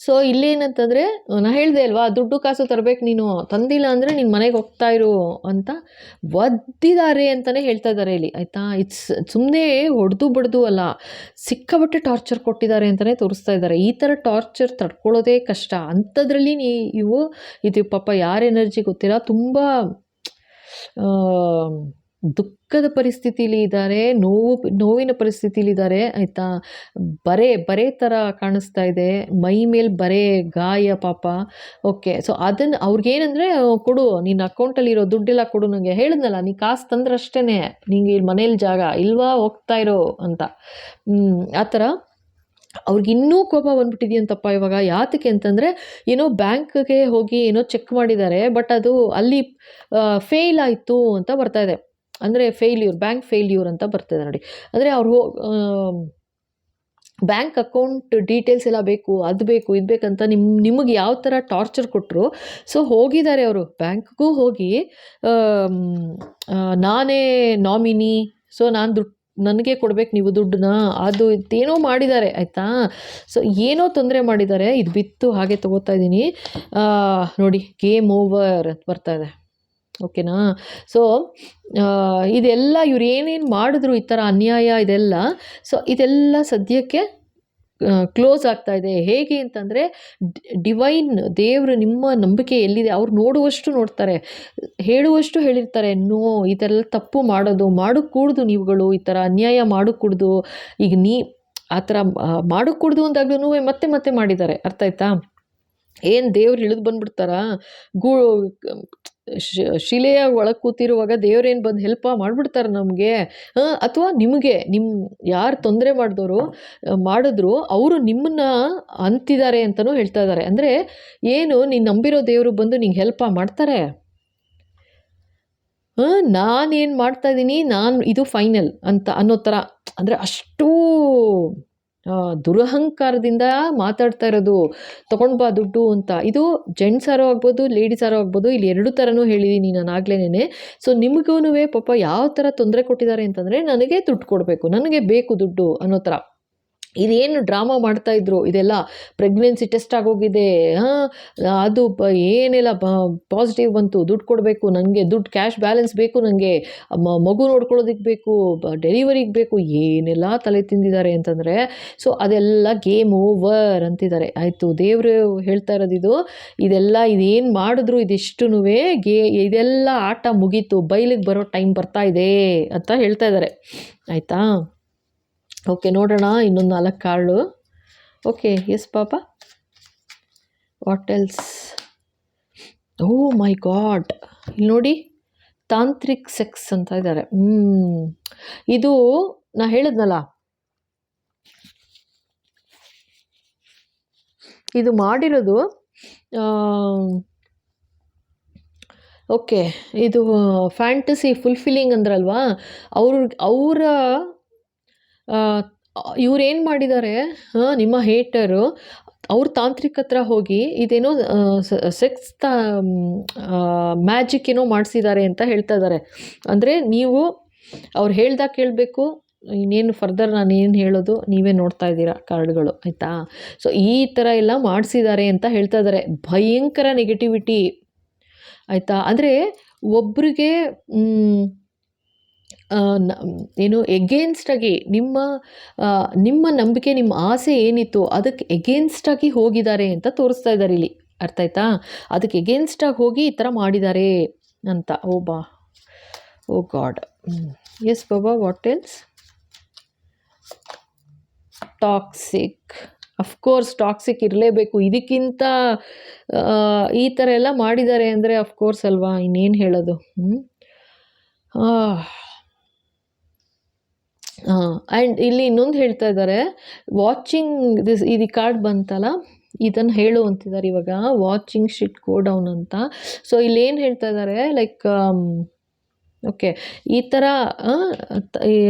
So ಇಲ್ಲೇನಂತಂದರೆ ನಾನು ಹೇಳಿದೆ ಅಲ್ವಾ, ದುಡ್ಡು ಕಾಸು ತರಬೇಕು, ನೀನು ತಂದಿಲ್ಲ ಅಂದರೆ ನಿನ್ನ ಮನೆಗೆ ಹೋಗ್ತಾ ಇರು ಅಂತ ಒದ್ದಿದ್ದಾರೆ ಅಂತಲೇ ಹೇಳ್ತಾ ಇದ್ದಾರೆ ಇಲ್ಲಿ, ಆಯಿತಾ. ಸುಮ್ಮನೆ ಹೊಡೆದು ಬಡ್ದು ಅಲ್ಲ, ಸಿಕ್ಕಾಬಟ್ಟೆ ಟಾರ್ಚರ್ ಕೊಟ್ಟಿದ್ದಾರೆ ಅಂತಲೇ ತೋರಿಸ್ತಾ ಇದ್ದಾರೆ. ಈ ಥರ ಟಾರ್ಚರ್ ತಡ್ಕೊಳ್ಳೋದೇ ಕಷ್ಟ. ಅಂಥದ್ರಲ್ಲಿ ಇದು ಪಾಪ ಯಾರ ಎನರ್ಜಿ ಗೊತ್ತಿಲ್ಲ, ತುಂಬ ದುಃಖದ ಪರಿಸ್ಥಿತಿಲಿ ಇದ್ದಾರೆ, ನೋವಿನ ಪರಿಸ್ಥಿತಿಲಿ ಇದ್ದಾರೆ, ಆಯಿತಾ. ಬರೇ ಥರ ಕಾಣಿಸ್ತಾ ಇದೆ, ಮೈ ಮೇಲೆ ಬರೇ ಗಾಯ ಪಾಪ. ಓಕೆ, ಸೊ ಅದನ್ನು ಅವ್ರಿಗೇನಂದರೆ, ಕೊಡು ನಿನ್ನ ಅಕೌಂಟಲ್ಲಿರೋ ದುಡ್ಡೆಲ್ಲ ಕೊಡು, ನನಗೆ ಹೇಳಿದ್ನಲ್ಲ, ನೀ ಕಾಸು ತಂದ್ರಷ್ಟೇ ನಿಂಗೆ ಇಲ್ಲಿ ಮನೇಲಿ ಜಾಗ ಇಲ್ವಾ, ಹೋಗ್ತಾ ಇರೋ ಅಂತ. ಆ ಥರ ಅವ್ರಿಗೆ ಇನ್ನೂ ಕೋಪ ಬಂದ್ಬಿಟ್ಟಿದೆಯಂತಪ್ಪ ಇವಾಗ. ಯಾತಕ್ಕೆ ಅಂತಂದರೆ, ಏನೋ ಬ್ಯಾಂಕ್ಗೆ ಹೋಗಿ ಏನೋ ಚೆಕ್ ಮಾಡಿದ್ದಾರೆ, ಬಟ್ ಅದು ಅಲ್ಲಿ ಫೇಲ್ ಆಯಿತು ಅಂತ ಬರ್ತಾ ಇದೆ. ಅಂದರೆ ಫೇಲ್ಯೂರ್, ಬ್ಯಾಂಕ್ ಫೇಲ್ಯೂರ್ ಅಂತ ಬರ್ತಿದೆ ನೋಡಿ. ಅಂದರೆ ಅವ್ರು ಬ್ಯಾಂಕ್ ಅಕೌಂಟ್ ಡೀಟೇಲ್ಸ್ ಎಲ್ಲ ಬೇಕು, ಅದು ಬೇಕು, ಇದು ಬೇಕಂತ ನಿಮಗೆ ಯಾವ ಥರ ಟಾರ್ಚರ್ ಕೊಟ್ಟರು. ಸೊ ಹೋಗಿದ್ದಾರೆ ಅವರು ಬ್ಯಾಂಕ್ಗೂ ಹೋಗಿ, ನಾನೇ ನಾಮಿನಿ, ಸೊ ನನಗೆ ಕೊಡ್ಬೇಕು ನೀವು ದುಡ್ಡನ್ನ, ಅದು ಏನೋ ಮಾಡಿದ್ದಾರೆ, ಆಯಿತಾ. ಸೊ ಏನೋ ತೊಂದರೆ ಮಾಡಿದ್ದಾರೆ, ಇದು ಬಿತ್ತು ಹಾಗೆ ತೊಗೋತಾ ಇದ್ದೀನಿ ನೋಡಿ. ಗೇಮ್ ಓವರ್ ಅಂತ ಬರ್ತಾ ಇದೆ, ಓಕೆನಾ. ಸೊ ಇದೆಲ್ಲ ಇವ್ರು ಏನೇನು ಮಾಡಿದ್ರು, ಈ ಥರ ಅನ್ಯಾಯ ಇದೆಲ್ಲ, ಸೊ ಇದೆಲ್ಲ ಸದ್ಯಕ್ಕೆ ಕ್ಲೋಸ್ ಆಗ್ತಾ ಇದೆ. ಹೇಗೆ ಅಂತಂದರೆ, ಡಿವೈನ್ ದೇವರು ನಿಮ್ಮ ನಂಬಿಕೆ ಎಲ್ಲಿದೆ ಅವ್ರು ನೋಡುವಷ್ಟು ನೋಡ್ತಾರೆ, ಹೇಳುವಷ್ಟು ಹೇಳಿರ್ತಾರೆ. ಇದೆಲ್ಲ ತಪ್ಪು ಮಾಡೋಕ್ಕೂಡ್ದು ನೀವುಗಳು, ಈ ಥರ ಅನ್ಯಾಯ ಮಾಡೋಕ್ಕೂಡ್ದು. ಈಗ ಆ ಥರ ಮಾಡೋಕ್ಕೂಡ್ದು ಅಂದಾಗ್ಲೂ ಮತ್ತೆ ಮತ್ತೆ ಮಾಡಿದ್ದಾರೆ, ಅರ್ಥ ಆಯ್ತಾ. ಏನು ದೇವ್ರು ಇಳಿದು ಬಂದ್ಬಿಡ್ತಾರಾ, ಶಿಲೆಯ ಒಳಗೆ ಕೂತಿರುವಾಗ ದೇವ್ರೇನು ಬಂದು ಹೆಲ್ಪ್ ಮಾಡಿಬಿಡ್ತಾರೆ ನಮಗೆ, ಅಥವಾ ನಿಮಗೆ ಯಾರು ತೊಂದರೆ ಮಾಡಿದ್ರು ಅವರು ನಿಮ್ಮನ್ನ ಅಂತಿದ್ದಾರೆ ಅಂತಲೂ ಹೇಳ್ತಾ ಇದ್ದಾರೆ. ಅಂದರೆ ಏನು, ನೀನು ನಂಬಿರೋ ದೇವರು ಬಂದು ನಿಂಗೆ ಹೆಲ್ಪ್ ಮಾಡ್ತಾರೆ. ನಾನೇನು ಮಾಡ್ತಾ ಇದ್ದೀನಿ, ಇದು ಫೈನಲ್ ಅಂತ ಅನ್ನೋ ಥರ. ಅಂದರೆ ಅಷ್ಟೂ ದುರಹಂಕಾರದಿಂದ ಮಾತಾಡ್ತಾ ಇರೋದು, ತೊಗೊಂಡು ಬಾ ದುಡ್ಡು ಅಂತ. ಇದು ಜೆಂಟ್ಸಾರೋ ಆಗ್ಬೋದು, ಲೇಡೀಸಾರೋ ಆಗ್ಬೋದು, ಇಲ್ಲಿ 2 ಥರನೂ ಹೇಳಿದ್ದೀನಿ ನಾನು ಆಗ್ಲೇನೆ. ಸೊ ನಿಮಗೂ ಪಾಪ ಯಾವ ಥರ ತೊಂದರೆ ಕೊಟ್ಟಿದ್ದಾರೆ ಅಂತಂದರೆ, ನನಗೆ ದುಡ್ಡು ಕೊಡಬೇಕು, ನನಗೆ ಬೇಕು ದುಡ್ಡು ಅನ್ನೋ ಥರ. ಇದೇನು ಡ್ರಾಮಾ ಮಾಡ್ತಾಯಿದ್ರು, ಇದೆಲ್ಲ ಪ್ರೆಗ್ನೆನ್ಸಿ ಟೆಸ್ಟ್ ಆಗೋಗಿದೆ, ಅದು ಏನೆಲ್ಲ ಪಾಸಿಟಿವ್ ಬಂತು, ದುಡ್ಡು ಕೊಡಬೇಕು ನನಗೆ, ದುಡ್ಡು ಕ್ಯಾಶ್ ಬ್ಯಾಲೆನ್ಸ್ ಬೇಕು ನನಗೆ, ಮಗು ನೋಡ್ಕೊಳ್ಳೋದಕ್ಕೆ ಬೇಕು, ಡೆಲಿವರಿಗೆ ಬೇಕು, ಏನೆಲ್ಲ ತಲೆ ತಿಂದಿದ್ದಾರೆ ಅಂತಂದರೆ. ಸೊ ಅದೆಲ್ಲ ಗೇಮ್ ಓವರ್ ಅಂತಿದ್ದಾರೆ, ಆಯಿತು. ದೇವರು ಹೇಳ್ತಾ ಇರೋದು ಇದೆಲ್ಲ ಇದೇನು ಮಾಡಿದ್ರು ಇದಿಷ್ಟು ಇದೆಲ್ಲ ಆಟ ಮುಗೀತು, ಬಯಲಿಗೆ ಬರೋ ಟೈಮ್ ಬರ್ತಾ ಇದೆ ಅಂತ ಹೇಳ್ತಾ ಇದ್ದಾರೆ, ಆಯಿತಾ. ಓಕೆ, ನೋಡೋಣ ಇನ್ನೊಂದು 4 ಕಾರ್ಡು. ಓಕೆ, ಎಸ್ ಪಾಪ, what else. Oh my god, ಇಲ್ಲಿ ನೋಡಿ, ತಾಂತ್ರಿಕ್ ಸೆಕ್ಸ್ ಅಂತ ಇದ್ದಾರೆ. ಇದು ನಾ ಹೇಳಿದ್ನಲ್ಲ, ಇದು ಮಾಡಿರೋದು ಓಕೆ, ಇದು ಫ್ಯಾಂಟಸಿ ಫುಲ್ಫಿಲ್ಲಿಂಗ್ ಅಂದ್ರಲ್ವಾ, ಅವರ ಇವ್ರೇನು ಮಾಡಿದ್ದಾರೆ, ನಿಮ್ಮ ಹೇಟರು ಅವ್ರ ತಾಂತ್ರಿಕ ಹತ್ರ ಹೋಗಿ ಇದೇನೋ ಸೆಕ್ಸ್ ಮ್ಯಾಜಿಕ್ ಏನೋ ಮಾಡಿಸಿದ್ದಾರೆ ಅಂತ ಹೇಳ್ತಾ ಇದ್ದಾರೆ. ಅಂದರೆ ನೀವು ಅವ್ರು ಹೇಳ್ದಾಗ ಕೇಳಬೇಕು, ಇನ್ನೇನು ಫರ್ದರ್ ನಾನೇನು ಹೇಳೋದು ನೀವೇ ನೋಡ್ತಾ ಇದ್ದೀರಾ ಕಾರ್ಡ್ಗಳು, ಆಯಿತಾ. ಸೊ ಈ ಥರ ಎಲ್ಲ ಮಾಡಿಸಿದ್ದಾರೆ ಅಂತ ಹೇಳ್ತಾ ಇದ್ದಾರೆ. ಭಯಂಕರ ನೆಗೆಟಿವಿಟಿ, ಆಯಿತಾ. ಅಂದರೆ ಒಬ್ರಿಗೆ ಏನು ಎಗೇನ್ಸ್ಟಾಗಿ ನಿಮ್ಮ ನಂಬಿಕೆ, ನಿಮ್ಮ ಆಸೆ ಏನಿತ್ತು ಅದಕ್ಕೆ ಎಗೇನ್ಸ್ಟಾಗಿ ಹೋಗಿದ್ದಾರೆ ಅಂತ ತೋರಿಸ್ತಾ ಇದ್ದಾರೆ ಇಲ್ಲಿ, ಅರ್ಥ ಆಯ್ತಾ. ಅದಕ್ಕೆ ಎಗೇನ್ಸ್ಟಾಗಿ ಹೋಗಿ ಈ ಥರ ಮಾಡಿದ್ದಾರೆ ಅಂತ. Oh god. Yes Baba, what else? Toxic, of course toxic ಇರಲೇಬೇಕು. ಇದಕ್ಕಿಂತ ಈ ಥರ ಎಲ್ಲ ಮಾಡಿದ್ದಾರೆ ಅಂದರೆ ಅಫ್ಕೋರ್ಸ್ ಅಲ್ವಾ, ಇನ್ನೇನು ಹೇಳೋದು. ಆ್ಯಂಡ್ ಇಲ್ಲಿ ಇನ್ನೊಂದು ಹೇಳ್ತಾ ಇದ್ದಾರೆ, ವಾಚಿಂಗ್ ಇದು ಕಾರ್ಡ್ ಬಂತಲ್ಲ, ಇದನ್ನು ಹೇಳು ಅಂತಿದ್ದಾರೆ ಇವಾಗ. ವಾಚಿಂಗ್ ಶಿಟ್ ಗೋ ಡೌನ್ ಅಂತ. ಸೊ ಇಲ್ಲೇನು ಹೇಳ್ತಾ ಇದ್ದಾರೆ, ಲೈಕ್ ಓಕೆ, ಈ ಥರ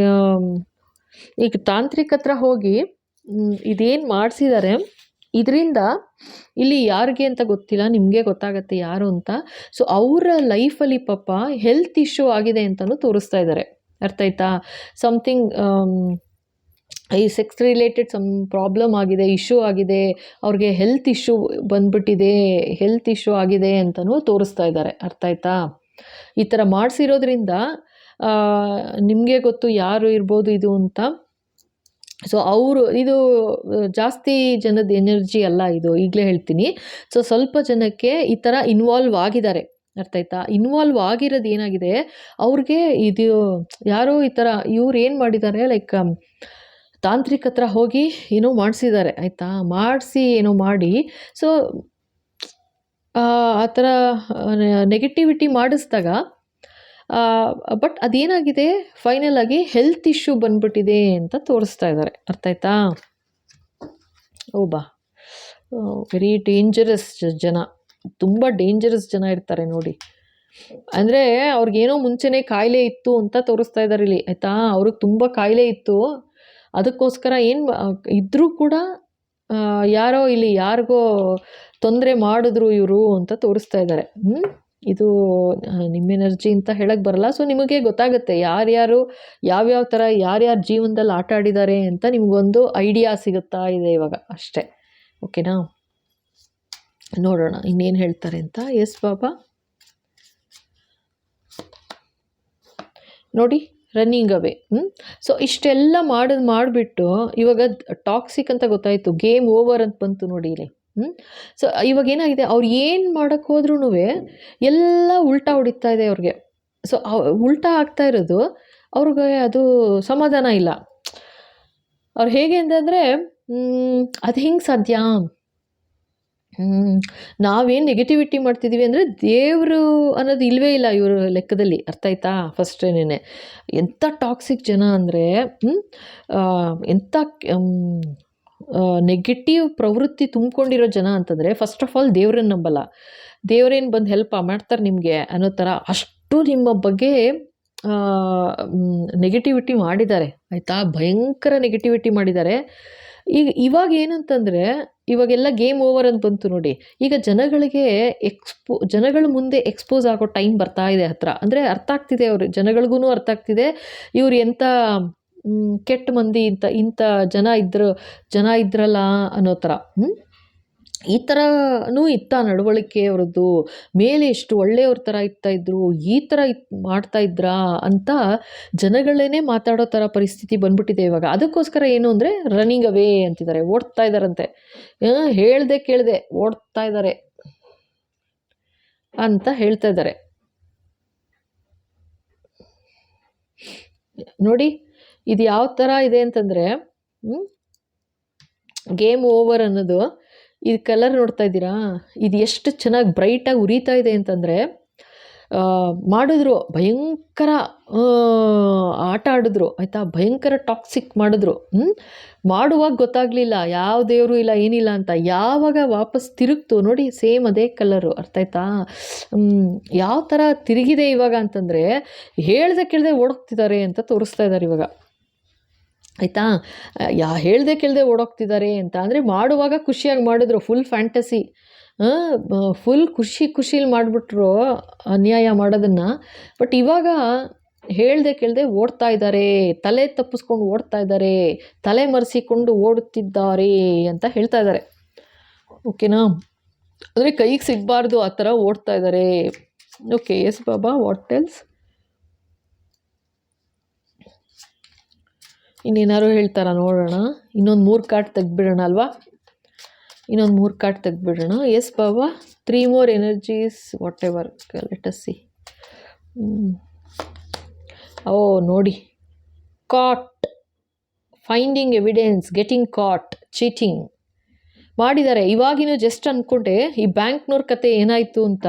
ಈಗ ತಾಂತ್ರಿಕ ಹತ್ರ ಹೋಗಿ ಇದೇನು ಮಾಡಿಸಿದ್ದಾರೆ, ಇದರಿಂದ ಇಲ್ಲಿ ಯಾರಿಗೆ ಅಂತ ಗೊತ್ತಿಲ್ಲ, ನಿಮಗೆ ಗೊತ್ತಾಗತ್ತೆ ಯಾರು ಅಂತ. ಸೊ ಅವರ ಲೈಫಲ್ಲಿ ಪಾಪ ಹೆಲ್ತ್ ಇಶ್ಯೂ ಆಗಿದೆ ಅಂತಲೂ ತೋರಿಸ್ತಾ ಇದ್ದಾರೆ, ಅರ್ಥ ಆಯ್ತಾ. ಸಮಥಿಂಗ್ ಈ ಸೆಕ್ಸ್ ರಿಲೇಟೆಡ್ ಪ್ರಾಬ್ಲಮ್ ಆಗಿದೆ, ಇಶ್ಯೂ ಆಗಿದೆ, ಅವ್ರಿಗೆ ಹೆಲ್ತ್ ಇಶ್ಯೂ ಬಂದ್ಬಿಟ್ಟಿದೆ, ಹೆಲ್ತ್ ಇಶ್ಯೂ ಆಗಿದೆ ಅಂತಲೂ ತೋರಿಸ್ತಾ ಇದ್ದಾರೆ, ಅರ್ಥ ಆಯ್ತಾ. ಈ ಥರ ಮಾಡಿಸಿರೋದ್ರಿಂದ ನಿಮಗೆ ಗೊತ್ತು ಯಾರು ಇರ್ಬೋದು ಇದು ಅಂತ. ಸೊ ಅವರು ಇದು ಜಾಸ್ತಿ ಜನದ ಎನರ್ಜಿ ಅಲ್ಲ ಇದು, ಈಗಲೇ ಹೇಳ್ತೀನಿ. ಸೊ ಸ್ವಲ್ಪ ಜನಕ್ಕೆ ಈ ಥರ ಇನ್ವಾಲ್ವ್ ಆಗಿದ್ದಾರೆ, ಅರ್ಥ ಆಯ್ತಾ. ಇನ್ವಾಲ್ವ್ ಆಗಿರೋದು ಏನಾಗಿದೆ, ಅವ್ರಿಗೆ ಇದು ಯಾರೋ ಈ ಥರ ಇವ್ರು ಏನು ಮಾಡಿದ್ದಾರೆ, ಲೈಕ್ ತಾಂತ್ರಿಕ ಹತ್ರ ಹೋಗಿ ಏನೋ ಮಾಡಿಸಿದ್ದಾರೆ, ಆಯಿತಾ. ಮಾಡಿಸಿ ಏನೋ ಮಾಡಿ, ಸೊ ಆ ಥರ ನೆಗೆಟಿವಿಟಿ ಮಾಡಿಸಿದಾಗ ಬಟ್ ಅದೇನಾಗಿದೆ, ಫೈನಲ್ ಆಗಿ ಹೆಲ್ತ್ ಇಶ್ಯೂ ಬಂದ್ಬಿಟ್ಟಿದೆ ಅಂತ ತೋರಿಸ್ತಾ ಇದ್ದಾರೆ, ಅರ್ಥ ಆಯ್ತಾ. ವೆರಿ ಡೇಂಜರಸ್ ಜನ, ತುಂಬ ಡೇಂಜರಸ್ ಜನ ಇರ್ತಾರೆ ನೋಡಿ. ಅಂದರೆ ಅವ್ರಿಗೇನೋ ಮುಂಚೆನೇ ಕಾಯಿಲೆ ಇತ್ತು ಅಂತ ತೋರಿಸ್ತಾ ಇದ್ದಾರೆ ಇಲ್ಲಿ, ಆಯಿತಾ. ಅವ್ರಿಗೆ ತುಂಬ ಕಾಯಿಲೆ ಇತ್ತು, ಅದಕ್ಕೋಸ್ಕರ ಏನು ಇದ್ದರೂ ಕೂಡ ಯಾರೋ ಇಲ್ಲಿ ಯಾರಿಗೋ ತೊಂದರೆ ಮಾಡಿದ್ರು ಇವರು ಅಂತ ತೋರಿಸ್ತಾ ಇದ್ದಾರೆ. ಇದು ನಿಮ್ಮ ಎನರ್ಜಿ ಅಂತ ಹೇಳಕ್ಕೆ ಬರಲ್ಲ. ಸೊ ನಿಮಗೆ ಗೊತ್ತಾಗುತ್ತೆ ಯಾರ್ಯಾರು ಯಾವ್ಯಾವ ಥರ ಯಾರ್ಯಾರ ಜೀವನದಲ್ಲಿ ಆಟ ಆಡಿದ್ದಾರೆ ಅಂತ ನಿಮಗೊಂದು ಐಡಿಯಾ ಸಿಗುತ್ತಾ ಇದೆ ಇವಾಗ, ಅಷ್ಟೇ. ಓಕೆನಾ, ನೋಡೋಣ ಇನ್ನೇನು ಹೇಳ್ತಾರೆ ಅಂತ. ಎಸ್ ಬಾಬಾ, ನೋಡಿ ರನ್ನಿಂಗ್ ಅವೇ. ಸೊ ಇಷ್ಟೆಲ್ಲ ಮಾಡಿಬಿಟ್ಟು ಇವಾಗ ಟಾಕ್ಸಿಕ್ ಅಂತ ಗೊತ್ತಾಯಿತು, ಗೇಮ್ ಓವರ್ ಅಂತ ಬಂತು ನೋಡಿ ಇಲ್ಲಿ. ಸೊ ಇವಾಗ ಏನಾಗಿದೆ, ಅವ್ರು ಏನು ಮಾಡೋಕ್ಕೆ ಹೋದ್ರೂ ಎಲ್ಲ ಉಲ್ಟಾ ಹೊಡಿತಾ ಇದೆ ಅವ್ರಿಗೆ. ಸೊ ಉಲ್ಟಾ ಆಗ್ತಾ ಇರೋದು ಅವ್ರಿಗೆ ಅದು ಸಮಾಧಾನ ಇಲ್ಲ. ಅವ್ರು ಹೇಗೆ ಅಂತಂದರೆ, ಅದು ಹೆಂಗೆ ಸಾಧ್ಯ, ನಾವೇನು ನೆಗೆಟಿವಿಟಿ ಮಾಡ್ತಿದ್ದೀವಿ ಅಂದರೆ ದೇವರು ಅನ್ನೋದು ಇಲ್ಲವೇ ಇಲ್ಲ ಇವರು ಲೆಕ್ಕದಲ್ಲಿ, ಅರ್ಥ ಆಯ್ತಾ. ಫಸ್ಟೇನೆ ಎಂಥ ಟಾಕ್ಸಿಕ್ ಜನ ಅಂದರೆ, ಎಂಥ ನೆಗೆಟಿವ್ ಪ್ರವೃತ್ತಿ ತುಂಬಿಕೊಂಡಿರೋ ಜನ ಅಂತಂದರೆ, ಫಸ್ಟ್ ಆಫ್ ಆಲ್ ದೇವ್ರನ್ನ ನಂಬಲ್ಲ, ದೇವ್ರೇನು ಬಂದು ಹೆಲ್ಪ್ ಮಾಡ್ತಾರೆ ನಿಮಗೆ ಅನ್ನೋ ಥರ ಅಷ್ಟು ನಿಮ್ಮ ಬಗ್ಗೆ ನೆಗೆಟಿವಿಟಿ ಮಾಡಿದ್ದಾರೆ, ಆಯಿತಾ. ಭಯಂಕರ ನೆಗೆಟಿವಿಟಿ ಮಾಡಿದ್ದಾರೆ. ಇವಾಗ ಏನಂತಂದರೆ, ಇವಾಗೆಲ್ಲ ಗೇಮ್ ಓವರ್ ಅಂತ ಬಂತು ನೋಡಿ. ಈಗ ಜನಗಳ ಮುಂದೆ ಎಕ್ಸ್ಪೋಸ್ ಆಗೋ ಟೈಮ್ ಬರ್ತಾ ಇದೆ ಹತ್ರ. ಅಂದರೆ ಅರ್ಥ ಆಗ್ತಿದೆ, ಅವರು ಜನಗಳಿಗೂ ಅರ್ಥ ಆಗ್ತಿದೆ ಇವ್ರು ಎಂಥ ಕೆಟ್ಟ ಮಂದಿ, ಇಂಥ ಜನ ಇದ್ರಲ್ಲ ಅನ್ನೋ ಥರ. ಈ ಥರನೂ ಇತ್ತ ನಡವಳಿಕೆ ಅವ್ರದ್ದು, ಮೇಲೆ ಎಷ್ಟು ಒಳ್ಳೆಯವ್ರ ಥರ ಇದ್ರು, ಈ ಥರ ಮಾಡ್ತಾ ಇದ್ರಾ ಅಂತ ಜನಗಳೇ ಮಾತಾಡೋ ಥರ ಪರಿಸ್ಥಿತಿ ಬಂದ್ಬಿಟ್ಟಿದೆ ಇವಾಗ. ಅದಕ್ಕೋಸ್ಕರ ಏನು ಅಂದರೆ ರನ್ನಿಂಗ್ ಅವೇ ಅಂತಿದ್ದಾರೆ, ಓಡ್ತಾ ಇದ್ದಾರಂತೆ. ಹೇಳ್ದೆ ಕೇಳದೆ ಓಡ್ತಾ ಇದ್ದಾರೆ ಅಂತ ಹೇಳ್ತಾ ಇದ್ದಾರೆ ನೋಡಿ. ಇದು ಯಾವ ಥರ ಇದೆ ಅಂತಂದರೆ, ಗೇಮ್ ಓವರ್ ಅನ್ನೋದು, ಇದು ಕಲರ್ ನೋಡ್ತಾ ಇದ್ದೀರಾ, ಇದು ಎಷ್ಟು ಚೆನ್ನಾಗಿ ಬ್ರೈಟಾಗಿ ಉರಿತಾ ಇದೆ ಅಂತಂದರೆ, ಮಾಡಿದ್ರು ಭಯಂಕರ ಆಟ ಆಡಿದ್ರು, ಆಯಿತಾ. ಭಯಂಕರ ಟಾಕ್ಸಿಕ್ ಮಾಡಿದ್ರು. ಮಾಡುವಾಗ ಗೊತ್ತಾಗಲಿಲ್ಲ ಯಾವ ದೇವರು ಇಲ್ಲ ಏನಿಲ್ಲ ಅಂತ. ಯಾವಾಗ ವಾಪಸ್ ತಿರುಗ್ತು ನೋಡಿ, ಸೇಮ್ ಅದೇ ಕಲರು, ಅರ್ಥ ಆಯ್ತಾ. ಯಾವ ಥರ ತಿರುಗಿದೆ ಇವಾಗ ಅಂತಂದರೆ, ಹೇಳ್ದೆ ಕೇಳದೆ ಓಡೋಗ್ತಿದ್ದಾರೆ ಅಂತ ತೋರಿಸ್ತಾ ಇದ್ದಾರೆ ಇವಾಗ, ಆಯಿತಾ. ಹೇಳ್ದೆ ಕೇಳದೆ ಓಡೋಗ್ತಿದ್ದಾರೆ ಅಂತ ಅಂದರೆ, ಮಾಡುವಾಗ ಖುಷಿಯಾಗಿ ಮಾಡಿದ್ರು, ಫುಲ್ ಫ್ಯಾಂಟಸಿ, ಫುಲ್ ಖುಷಿಲಿ ಮಾಡಿಬಿಟ್ರು ಅನ್ಯಾಯ ಮಾಡೋದನ್ನು. ಬಟ್ ಇವಾಗ ಹೇಳ್ದೆ ಕೇಳದೆ ಓಡ್ತಾ ಇದ್ದಾರೆ, ತಲೆ ತಪ್ಪಿಸ್ಕೊಂಡು ಓಡ್ತಾ ಇದ್ದಾರೆ, ತಲೆ ಮರೆಸಿಕೊಂಡು ಓಡುತ್ತಿದ್ದಾರೆ ಅಂತ ಹೇಳ್ತಾ ಇದ್ದಾರೆ. ಓಕೆನಾ? ಅಂದರೆ ಕೈಗೆ ಸಿಗಬಾರ್ದು ಆ ಥರ ಓಡ್ತಾ ಇದ್ದಾರೆ. Okay, yes Baba, what else? ಇನ್ನೇನಾದ್ರು ಹೇಳ್ತಾರಾ ನೋಡೋಣ. ಇನ್ನೊಂದು 3 ಕಾರ್ಡ್ ತೆಗ್ದುಬಿಡೋಣ ಅಲ್ವಾ? ಇನ್ನೊಂದು 3 ಕಾರ್ಡ್ ತೆಗ್ದುಬಿಡೋಣ. ಎಸ್ ಬಾಬಾ, 3 more energies, whatever, let us see. Oh ನೋಡಿ, caught, finding evidence, getting caught, cheating ಮಾಡಿದ್ದಾರೆ. ಇವಾಗಿನೂ ಜಸ್ಟ್ ಅಂದ್ಕೊಂಡೆ ಈ ಬ್ಯಾಂಕ್ನವ್ರ ಕತೆ ಏನಾಯಿತು ಅಂತ.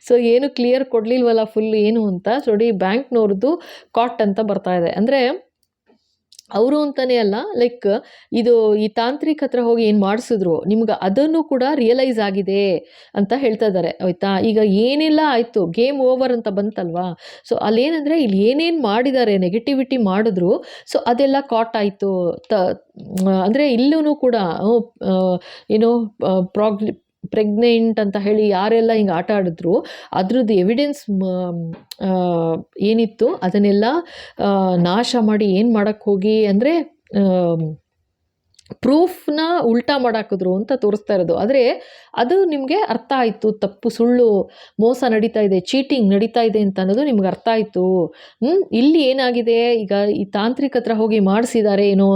ಸೊ ಏನು ಕ್ಲಿಯರ್ ಕೊಡಲಿಲ್ವಲ್ಲ ಫುಲ್ ಏನು ಅಂತ. ನೋಡಿ, ಬ್ಯಾಂಕ್ನವ್ರದ್ದು ಕಾಟ್ ಅಂತ ಬರ್ತಾ ಇದೆ. ಅಂದರೆ ಅವರು ಅಂತಲೇ ಅಲ್ಲ, ಲೈಕ್ ಇದು ಈ ತಾಂತ್ರಿಕ ಹತ್ರ ಹೋಗಿ ಏನು ಮಾಡಿಸಿದ್ರು ನಿಮ್ಗೆ ಅದನ್ನು ಕೂಡ ರಿಯಲೈಸ್ ಆಗಿದೆ ಅಂತ ಹೇಳ್ತಾ ಇದ್ದಾರೆ. ಆಯಿತಾ? ಈಗ ಏನೆಲ್ಲ ಆಯಿತು, ಗೇಮ್ ಓವರ್ ಅಂತ ಬಂತಲ್ವಾ? ಸೊ ಅಲ್ಲೇನಂದರೆ ಇಲ್ಲಿ ಏನೇನು ಮಾಡಿದ್ದಾರೆ, ನೆಗೆಟಿವಿಟಿ ಮಾಡಿದ್ರು, ಸೊ ಅದೆಲ್ಲ ಕಾಟ್ ಆಯಿತು. ಅಂದರೆ ಇಲ್ಲೂ ಕೂಡ ಏನೋ ಪ್ರೆಗ್ನೆಂಟ್ ಅಂತ ಹೇಳಿ ಯಾರೆಲ್ಲ ಹಿಂಗೆ ಆಟ ಆಡಿದ್ರು ಅದ್ರದ್ದು ಎವಿಡೆನ್ಸ್ ಏನಿತ್ತು ಅದನ್ನೆಲ್ಲ ನಾಶ ಮಾಡಿ ಏನು ಮಾಡೋಕ್ಕೆ ಹೋಗಿ ಅಂದರೆ ಪ್ರೂಫ್ನ ಉಲ್ಟಾ ಮಾಡಾಕಿದ್ರು ಅಂತ ತೋರಿಸ್ತಾ ಇರೋದು. ಆದರೆ ಅದು ನಿಮಗೆ ಅರ್ಥ ಆಯಿತು, ತಪ್ಪು ಸುಳ್ಳು ಮೋಸ ನಡೀತಾ ಇದೆ, ಚೀಟಿಂಗ್ ನಡೀತಾ ಇದೆ ಅಂತ ಅನ್ನೋದು ನಿಮ್ಗೆ ಅರ್ಥ ಆಯಿತು. ಇಲ್ಲಿ ಏನಾಗಿದೆ, ಈಗ ಈ ತಾಂತ್ರಿಕ ಹತ್ರ ಹೋಗಿ ಮಾಡಿಸಿದ್ದಾರೆ ಏನೋ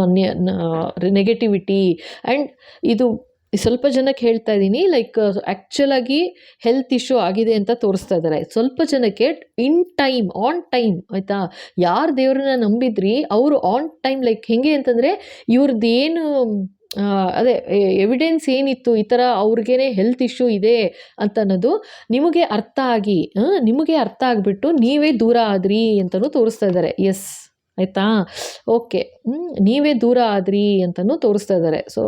ನೆಗೆಟಿವಿಟಿ. ಆ್ಯಂಡ್ ಇದು ಸ್ವಲ್ಪ ಜನಕ್ಕೆ ಹೇಳ್ತಾ ಇದ್ದೀನಿ, ಲೈಕ್ ಆ್ಯಕ್ಚುಲಾಗಿ ಹೆಲ್ತ್ ಇಶ್ಯೂ ಆಗಿದೆ ಅಂತ ತೋರಿಸ್ತಾ ಇದ್ದಾರೆ. ಸ್ವಲ್ಪ ಜನಕ್ಕೆ ಇನ್ ಟೈಮ್, ಆನ್ ಟೈಮ್, ಆಯಿತಾ? ಯಾರು ದೇವ್ರನ್ನ ನಂಬಿದ್ರಿ ಅವರು ಆನ್ ಟೈಮ್, ಲೈಕ್ ಹೆಂಗೆ ಅಂತಂದರೆ ಇವ್ರದ್ದು ಏನು ಅದೇ ಎವಿಡೆನ್ಸ್ ಏನಿತ್ತು ಈ ಥರ ಅವ್ರಿಗೇನೆ ಹೆಲ್ತ್ ಇಶ್ಯೂ ಇದೆ ಅಂತ ಅನ್ನೋದು ನಿಮಗೆ ಅರ್ಥ ಆಗಿ, ನಿಮಗೆ ಅರ್ಥ ಆಗಿಬಿಟ್ಟು ನೀವೇ ದೂರ ಆದ್ರಿ ಅಂತಲೂ ತೋರಿಸ್ತಾ ಇದ್ದಾರೆ. ಎಸ್, ಆಯಿತಾ? ಓಕೆ, ನೀವೇ ದೂರ ಆದ್ರಿ ಅಂತಲೂ ತೋರಿಸ್ತಾ ಇದ್ದಾರೆ. ಸೊ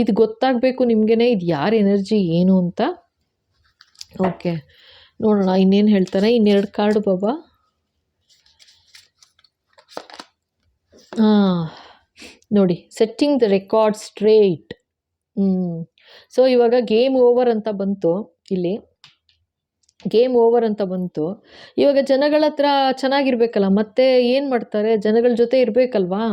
ಇದು ಗೊತ್ತಾಗಬೇಕು ನಿಮಗೇ ಇದು ಯಾರ ಎನರ್ಜಿ ಏನು ಅಂತ. ಓಕೆ, ನೋಡೋಣ ಇನ್ನೇನು ಹೇಳ್ತಾರೆ. 2 ಕಾರ್ಡು ಬಾಬಾ. ನೋಡಿ, setting the record straight. So ಇವಾಗ ಗೇಮ್ ಓವರ್ ಅಂತ ಬಂತು, ಇಲ್ಲಿ ಗೇಮ್ ಓವರ್ ಅಂತ ಬಂತು. ಇವಾಗ ಜನಗಳ ಹತ್ರ ಚೆನ್ನಾಗಿರ್ಬೇಕಲ್ಲ, ಮತ್ತೆ ಏನು ಮಾಡ್ತಾರೆ, ಜನಗಳ ಜೊತೆ ಇರಬೇಕಲ್ವಾ?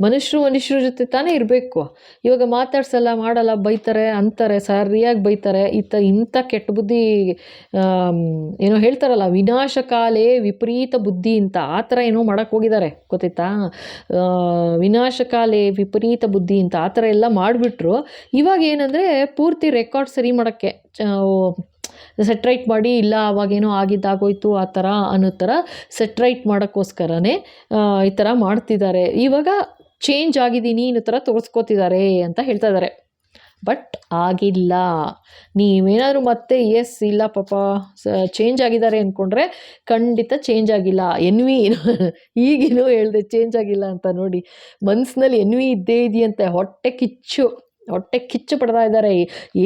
ಮನುಷ್ಯರ ಜೊತೆ ತಾನೇ ಇರಬೇಕು. ಇವಾಗ ಮಾತಾಡ್ಸಲ್ಲ, ಮಾಡಲ್ಲ, ಬೈತಾರೆ, ಅಂತಾರೆ, ಸರಿಯಾಗಿ ಬೈತಾರೆ. ಇಂಥ ಕೆಟ್ಟ ಬುದ್ಧಿ, ಏನೋ ಹೇಳ್ತಾರಲ್ಲ, ವಿನಾಶಕಾಲೇ ವಿಪರೀತ ಬುದ್ಧಿ ಅಂತ, ಆ ಥರ ಏನೋ ಮಾಡೋಕ್ಕೆ ಹೋಗಿದ್ದಾರೆ, ಗೊತ್ತಾಯ್ತಾ? ವಿನಾಶಕಾಲೇ ವಿಪರೀತ ಬುದ್ಧಿ ಅಂತ ಆ ಥರ ಎಲ್ಲ ಮಾಡಿಬಿಟ್ರು. ಇವಾಗ ಏನಂದರೆ ಪೂರ್ತಿ ರೆಕಾರ್ಡ್ ಸರಿ ಮಾಡೋಕ್ಕೆ ಸೆಟ್ರೈಟ್ ಮಾಡಿ, ಇಲ್ಲ ಅವಾಗೇನೋ ಆಗಿದ್ದಾಗೋಯ್ತು ಆ ಥರ ಅನ್ನೋ ಥರ ಸೆಟ್ರೈಟ್ ಮಾಡೋಕ್ಕೋಸ್ಕರನೇ ಈ ಥರ ಮಾಡ್ತಿದ್ದಾರೆ. ಇವಾಗ ಚೇಂಜ್ ಆಗಿದ್ದೀನಿ ಅನ್ನೋ ಥರ ತೋರಿಸ್ಕೋತಿದ್ದಾರೆ ಅಂತ ಹೇಳ್ತಾ ಇದ್ದಾರೆ. ಬಟ್ ಆಗಿಲ್ಲ. ನೀವೇನಾದರೂ ಮತ್ತೆ ಎಸ್ ಇಲ್ಲ ಪಾಪ ಚೇಂಜ್ ಆಗಿದ್ದಾರೆ ಅಂದ್ಕೊಂಡ್ರೆ ಖಂಡಿತ ಚೇಂಜ್ ಆಗಿಲ್ಲ. ಈಗೇನೋ ಹೇಳಿದೆ ಚೇಂಜ್ ಆಗಿಲ್ಲ ಅಂತ. ನೋಡಿ, ಮನಸ್ಸಿನಲ್ಲಿ ಇದ್ದೇ ಇದೆಯಂತೆ. ಹೊಟ್ಟೆ ಕಿಚ್ಚು ಪಡ್ತಾ ಇದ್ದಾರೆ.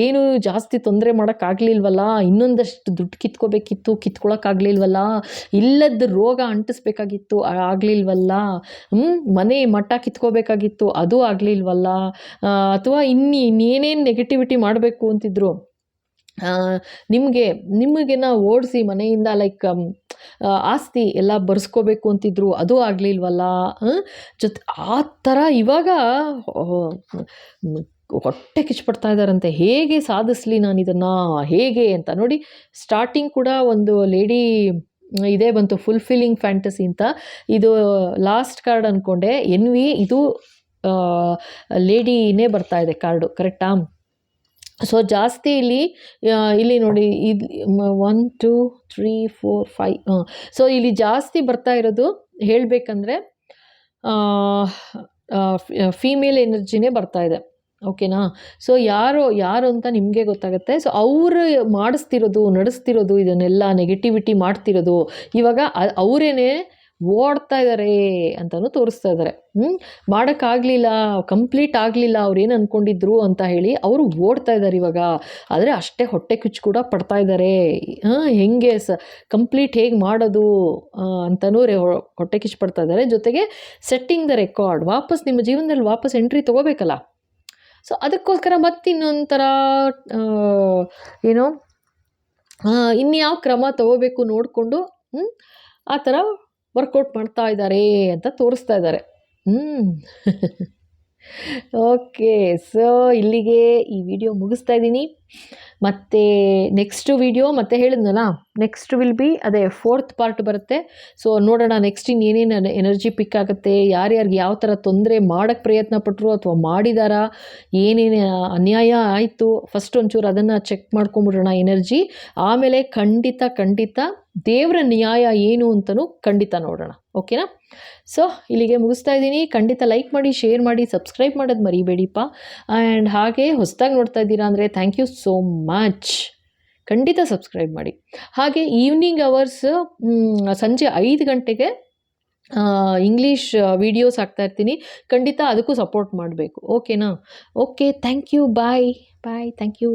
ಏನು ಜಾಸ್ತಿ ತೊಂದರೆ ಮಾಡೋಕ್ಕಾಗಲಿಲ್ವಲ್ಲ, ಇನ್ನೊಂದಷ್ಟು ದುಡ್ಡು ಕಿತ್ಕೊಳ್ಳೋಕ್ಕಾಗಲಿಲ್ವಲ್ಲ, ಇಲ್ಲದ ರೋಗ ಅಂಟಿಸ್ಬೇಕಾಗಿತ್ತು, ಆಗಲಿಲ್ವಲ್ಲ, ಮನೆ ಮಠ ಕಿತ್ಕೋಬೇಕಾಗಿತ್ತು, ಅದು ಆಗಲಿಲ್ವಲ್ಲ, ಅಥವಾ ಇನ್ನೇನೇನು ನೆಗೆಟಿವಿಟಿ ಮಾಡಬೇಕು ಅಂತಿದ್ರು ನಿಮಗೆ ನಾವು ಓಡಿಸಿ ಮನೆಯಿಂದ, ಲೈಕ್ ಆಸ್ತಿ ಎಲ್ಲ ಬರ್ಸ್ಕೋಬೇಕು ಅಂತಿದ್ರು, ಅದು ಆಗಲಿಲ್ವಲ್ಲ. ಆ ಥರ ಇವಾಗ ಹೊಟ್ಟೆ ಕಿಚ್ಚುಪಡ್ತಾ ಇದ್ದಾರಂತೆ. ಹೇಗೆ ಸಾಧಿಸ್ಲಿ ನಾನು ಇದನ್ನು, ಹೇಗೆ ಅಂತ. ನೋಡಿ, ಸ್ಟಾರ್ಟಿಂಗ್ ಕೂಡ ಒಂದು ಲೇಡಿ ಇದೇ ಬಂತು, ಫುಲ್ಫಿಲ್ಲಿಂಗ್ ಫ್ಯಾಂಟಸಿ ಅಂತ. ಇದು ಲಾಸ್ಟ್ ಕಾರ್ಡ್ ಅಂದ್ಕೊಂಡೆ, ಇದು ಲೇಡಿನೇ ಬರ್ತಾ ಇದೆ ಕಾರ್ಡು, ಕರೆಕ್ಟಾ? ಸೊ ಜಾಸ್ತಿ ಇಲ್ಲಿ ನೋಡಿ, 1 2 3 4 5. ಸೊ ಇಲ್ಲಿ ಜಾಸ್ತಿ ಬರ್ತಾ ಇರೋದು ಹೇಳಬೇಕಂದ್ರೆ ಫೀಮೇಲ್ ಎನರ್ಜಿನೇ ಬರ್ತಾ ಇದೆ. ಓಕೆನಾ? ಸೊ ಯಾರು ಅಂತ ನಿಮಗೆ ಗೊತ್ತಾಗುತ್ತೆ. ಸೊ ಅವರು ನಡೆಸ್ತಿರೋದು ಇದನ್ನೆಲ್ಲ ನೆಗೆಟಿವಿಟಿ ಮಾಡ್ತಿರೋದು ಇವಾಗ ಅವರೇನೆ ಓಡ್ತಾ ಇದ್ದಾರೆ ಅಂತಲೂ ತೋರಿಸ್ತಾ ಇದ್ದಾರೆ. ಮಾಡೋಕ್ಕಾಗಲಿಲ್ಲ, ಕಂಪ್ಲೀಟ್ ಆಗಲಿಲ್ಲ ಅವ್ರೇನು ಅಂದ್ಕೊಂಡಿದ್ರು ಅಂತ ಹೇಳಿ ಅವರು ಓಡ್ತಾ ಇದ್ದಾರೆ ಇವಾಗ. ಆದರೆ ಅಷ್ಟೇ ಹೊಟ್ಟೆ ಕಿಚ್ಚು ಕೂಡ ಪಡ್ತಾ ಇದ್ದಾರೆ. ಹೆಂಗೆ ಕಂಪ್ಲೀಟ್ ಹೇಗೆ ಮಾಡೋದು ಅಂತಲೂ ಹೊಟ್ಟೆ ಕಿಚ್ಚು ಪಡ್ತಾ ಇದ್ದಾರೆ. ಜೊತೆಗೆ ಸೆಟ್ಟಿಂಗ್ ದ ರೆಕಾರ್ಡ್, ವಾಪಸ್ ನಿಮ್ಮ ಜೀವನದಲ್ಲಿ ವಾಪಸ್ ಎಂಟ್ರಿ ತೊಗೋಬೇಕಲ್ಲ. ಸೊ ಅದಕ್ಕೋಸ್ಕರ ಮತ್ತಿನ್ನೊಂಥರ ಏನೋ ಇನ್ಯಾವ ಕ್ರಮ ತೊಗೋಬೇಕು ನೋಡಿಕೊಂಡು ಆ ಥರ ವರ್ಕೌಟ್ ಮಾಡ್ತಾ ಇದ್ದಾರೆ ಅಂತ ತೋರಿಸ್ತಾ ಇದ್ದಾರೆ. ಓಕೆ. ಸೊ ಇಲ್ಲಿಗೆ ಈ ವಿಡಿಯೋ ಮುಗಿಸ್ತಾ ಇದ್ದೀನಿ. ಮತ್ತು ನೆಕ್ಸ್ಟು ವಿಡಿಯೋ ಮತ್ತೆ ಹೇಳಿದ್ನಲ್ಲ, ನೆಕ್ಸ್ಟ್ ವಿಲ್ ಬಿ ಅದೇ 4th ಪಾರ್ಟ್ ಬರುತ್ತೆ. ಸೊ ನೋಡೋಣ ನೆಕ್ಸ್ಟ್ ಇನ್ನೇನೇನು ಎನರ್ಜಿ ಪಿಕ್ ಆಗುತ್ತೆ, ಯಾರ್ಯಾರಿಗೆ ಯಾವ ಥರ ತೊಂದರೆ ಮಾಡೋಕ್ಕೆ ಪ್ರಯತ್ನ ಪಟ್ಟರು ಅಥವಾ ಮಾಡಿದಾರಾ, ಏನೇನು ಅನ್ಯಾಯ ಆಯಿತು, ಫಸ್ಟ್ ಒಂಚೂರು ಅದನ್ನು ಚೆಕ್ ಮಾಡ್ಕೊಂಬಿಡೋಣ ಎನರ್ಜಿ. ಆಮೇಲೆ ಖಂಡಿತ ದೇವರ ನ್ಯಾಯ ಏನು ಅಂತಲೂ ಖಂಡಿತ ನೋಡೋಣ. ಓಕೆನಾ? ಸೊ ಇಲ್ಲಿಗೆ ಮುಗಿಸ್ತಾ ಇದ್ದೀನಿ. ಖಂಡಿತ ಲೈಕ್ ಮಾಡಿ, ಶೇರ್ ಮಾಡಿ, ಸಬ್ಸ್ಕ್ರೈಬ್ ಮಾಡೋದು ಮರಿಬೇಡಿಪ್ಪ. ಆ್ಯಂಡ್ ಹಾಗೆ ಹೊಸದಾಗಿ ನೋಡ್ತಾ ಇದ್ದೀರಾ ಅಂದರೆ ಥ್ಯಾಂಕ್ ಯು ಸೋ ಮಚ್. ಖಂಡಿತ ಸಬ್ಸ್ಕ್ರೈಬ್ ಮಾಡಿ. ಹಾಗೆ ಈವ್ನಿಂಗ್ ಅವರ್ಸ್ ಸಂಜೆ 5 ಗಂಟೆಗೆ ಇಂಗ್ಲೀಷ್ ವೀಡಿಯೋಸ್ ಹಾಕ್ತಾಯಿರ್ತೀನಿ. ಖಂಡಿತ ಅದಕ್ಕೂ ಸಪೋರ್ಟ್ ಮಾಡಬೇಕು. ಓಕೆನಾ? Okay, thank you. Bye. Thank you.